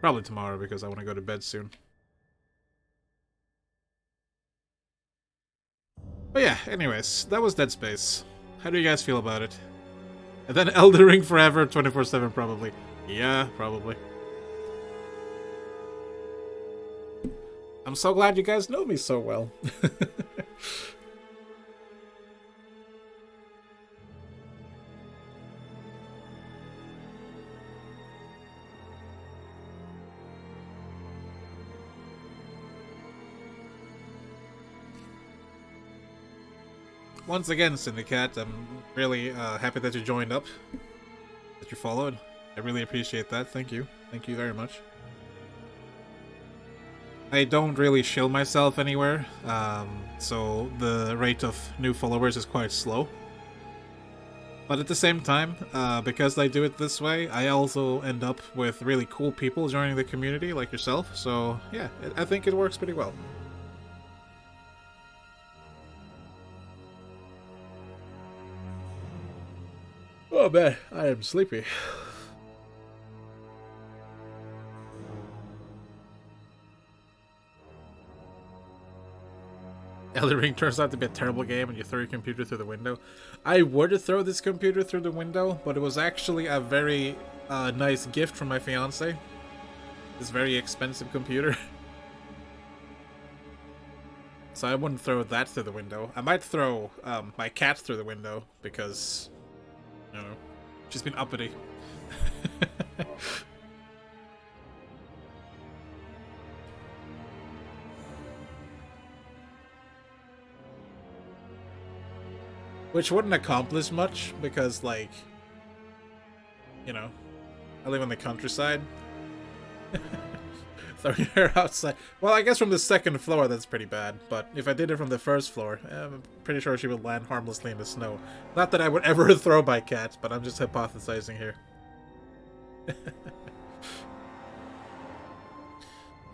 S1: Probably tomorrow, because I want to go to bed soon. But yeah, anyways, that was Dead Space. How do you guys feel about it? And then Elden Ring forever, 24/7 probably. Yeah, probably. I'm so glad you guys know me so well. Once again, Syndicate, I'm really happy that you joined up, that you followed. I really appreciate that. Thank you. Thank you very much. I don't really shill myself anywhere, so the rate of new followers is quite slow. But at the same time, because I do it this way, I also end up with really cool people joining the community, like yourself, so yeah, I think it works pretty well. Oh man, I am sleepy. Elden Ring turns out to be a terrible game and you throw your computer through the window. I would throw this computer through the window, but it was actually a very nice gift from my fiance. This very expensive computer. So I wouldn't throw that through the window. I might throw my cat through the window because, you know, she's been uppity. Which wouldn't accomplish much, because, like, you know, I live in the countryside. Throwing her outside. Well, I guess from the second floor, that's pretty bad. But if I did it from the first floor, I'm pretty sure she would land harmlessly in the snow. Not that I would ever throw by cats, but I'm just hypothesizing here.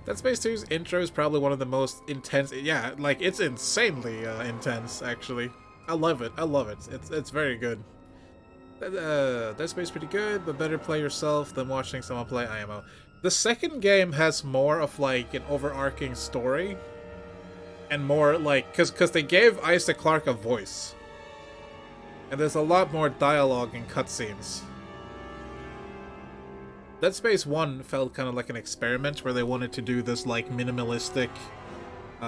S1: Dead Space 2's intro is probably one of the most intense. Yeah, like, it's insanely intense, actually. I love it. I love it. It's very good. Dead Space is pretty good, but better play yourself than watching someone play IMO. The second game has more of, like, an overarching story. And more, like, because they gave Isaac Clarke a voice. And there's a lot more dialogue and cutscenes. Dead Space 1 felt kind of like an experiment where they wanted to do this, like, minimalistic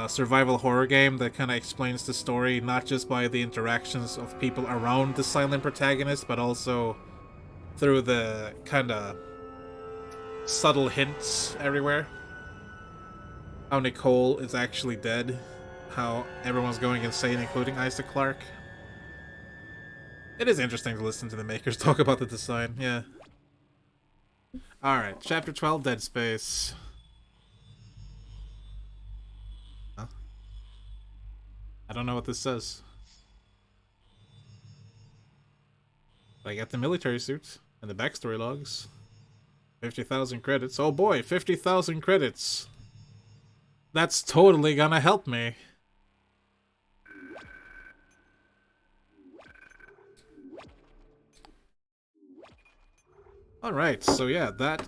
S1: survival horror game that kind of explains the story not just by the interactions of people around the silent protagonist, but also through the kind of subtle hints everywhere. How Nicole is actually dead. How everyone's going insane, including Isaac Clarke. It is interesting to listen to the makers talk about the design, yeah. Alright, Chapter 12, Dead Space. Huh? I don't know what this says. I got the military suit and the backstory logs. 50,000 credits. Oh boy, 50,000 credits. That's totally gonna help me. Alright, so yeah, that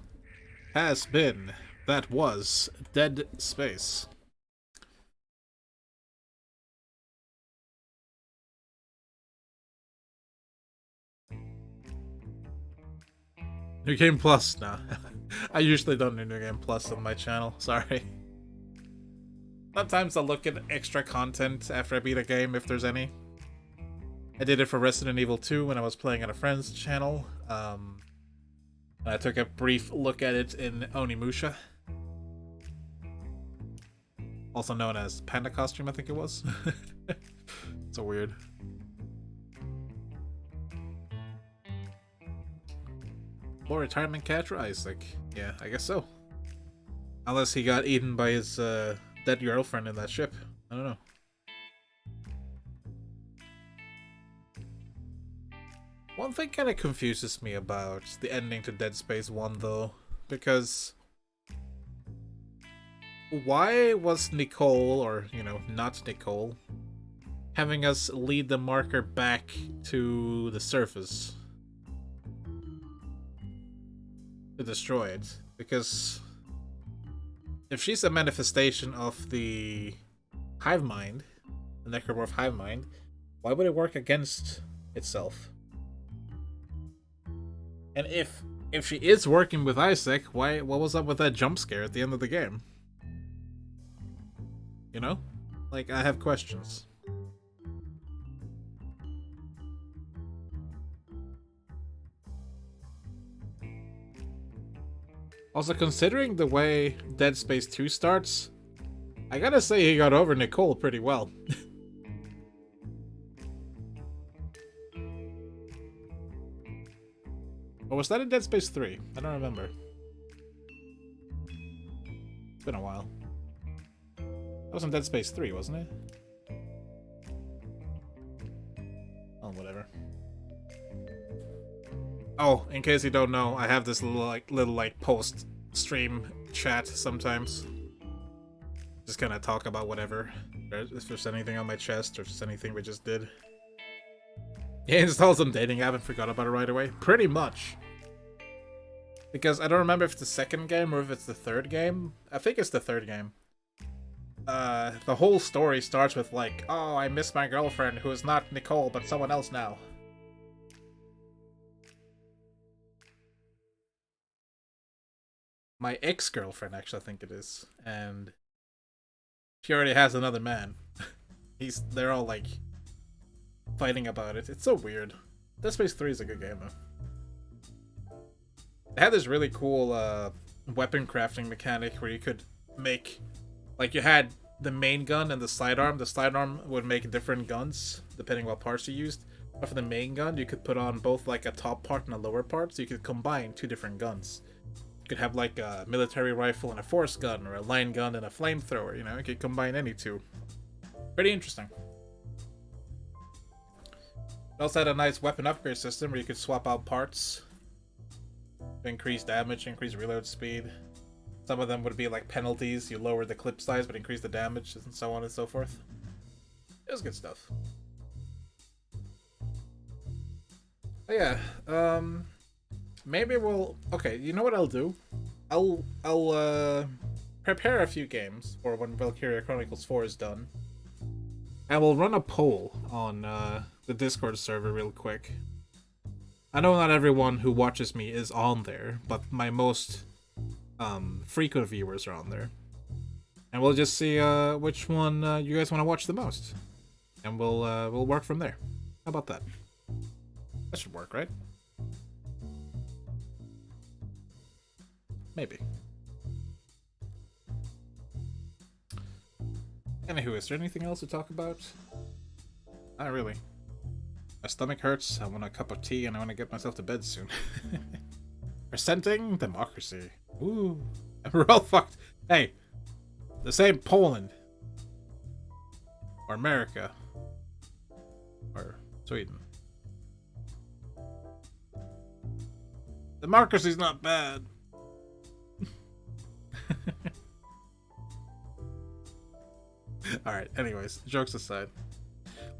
S1: was Dead Space. New Game Plus? No. I usually don't do New Game Plus on my channel, sorry. Sometimes I'll look at extra content after I beat a game, if there's any. I did it for Resident Evil 2 when I was playing on a friend's channel. I took a brief look at it in Onimusha. Also known as Panda Costume, I think it was. So weird. More retirement cat for Isaac. Yeah, I guess so. Unless he got eaten by his dead girlfriend in that ship. I don't know. One thing kind of confuses me about the ending to Dead Space 1, though, because why was Nicole, or, you know, not Nicole, having us lead the marker back to the surface to destroy it? Because if she's a manifestation of the hive mind, the necromorph hive mind, why would it work against itself? And if she is working with Isaac, what was up with that jump scare at the end of the game? You know? Like, I have questions. Also, considering the way Dead Space 2 starts, I gotta say he got over Nicole pretty well. Or was that in Dead Space 3? I don't remember. It's been a while. That was in Dead Space 3, wasn't it? Oh, whatever. Oh, in case you don't know, I have this little post-stream chat sometimes. Just kind of talk about whatever. If there's anything on my chest, or if there's anything we just did. Yeah, install some dating app and forgot about it right away. Pretty much. Because I don't remember if it's the second game or if it's the third game. I think it's the third game. The whole story starts with like, oh, I miss my girlfriend who is not Nicole but someone else now. My ex-girlfriend, actually, I think it is. And she already has another man. They're all like fighting about it. It's so weird. Dead Space 3 is a good game, though. It had this really cool weapon crafting mechanic where you could make, like, you had the main gun and the sidearm. The sidearm would make different guns depending what parts you used. for the main gun, you could put on both like a top part and a lower part, so you could combine two different guns. You could have like a military rifle and a force gun, or a line gun and a flamethrower, you know, you could combine any two. Pretty interesting. It also had a nice weapon upgrade system where you could swap out parts to increase damage, increase reload speed. Some of them would be like penalties, you lower the clip size but increase the damage, and so on and so forth. It was good stuff. But yeah, maybe we'll... Okay, you know what I'll do? I'll prepare a few games for when Valkyria Chronicles 4 is done. And we'll run a poll on the Discord server real quick. I know not everyone who watches me is on there, but my most frequent viewers are on there. And we'll just see which one you guys want to watch the most. And we'll work from there. How about that? That should work, right? Maybe. Anywho, is there anything else to talk about? Not really. My stomach hurts, I want a cup of tea, and I want to get myself to bed soon. Presenting democracy. Ooh. We're all fucked. Hey, this ain't Poland. Or America. Or Sweden. Democracy's not bad. Alright, anyways, jokes aside.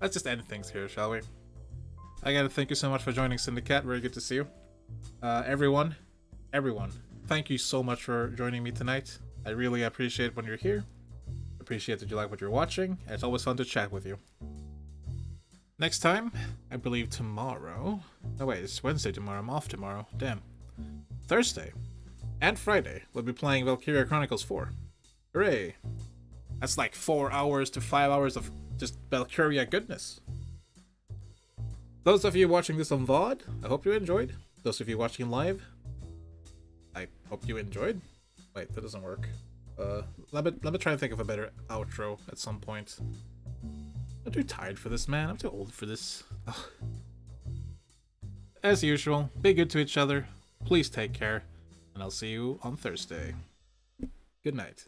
S1: Let's just end things here, shall we? I gotta thank you so much for joining Syndicate. Very good to see you. Everyone, thank you so much for joining me tonight. I really appreciate when you're here. Appreciate that you like what you're watching. It's always fun to chat with you. Next time, I believe tomorrow... Oh wait, it's Wednesday tomorrow. I'm off tomorrow. Damn. Thursday and Friday, we'll be playing Valkyria Chronicles 4. Hooray! That's like 4 hours to 5 hours of just Valkyria goodness. Those of you watching this on VOD, I hope you enjoyed. Those of you watching live, I hope you enjoyed. Wait, that doesn't work. Let me try and think of a better outro at some point. I'm too tired for this, man. I'm too old for this. Ugh. As usual, be good to each other. Please take care, and I'll see you on Thursday. Good night.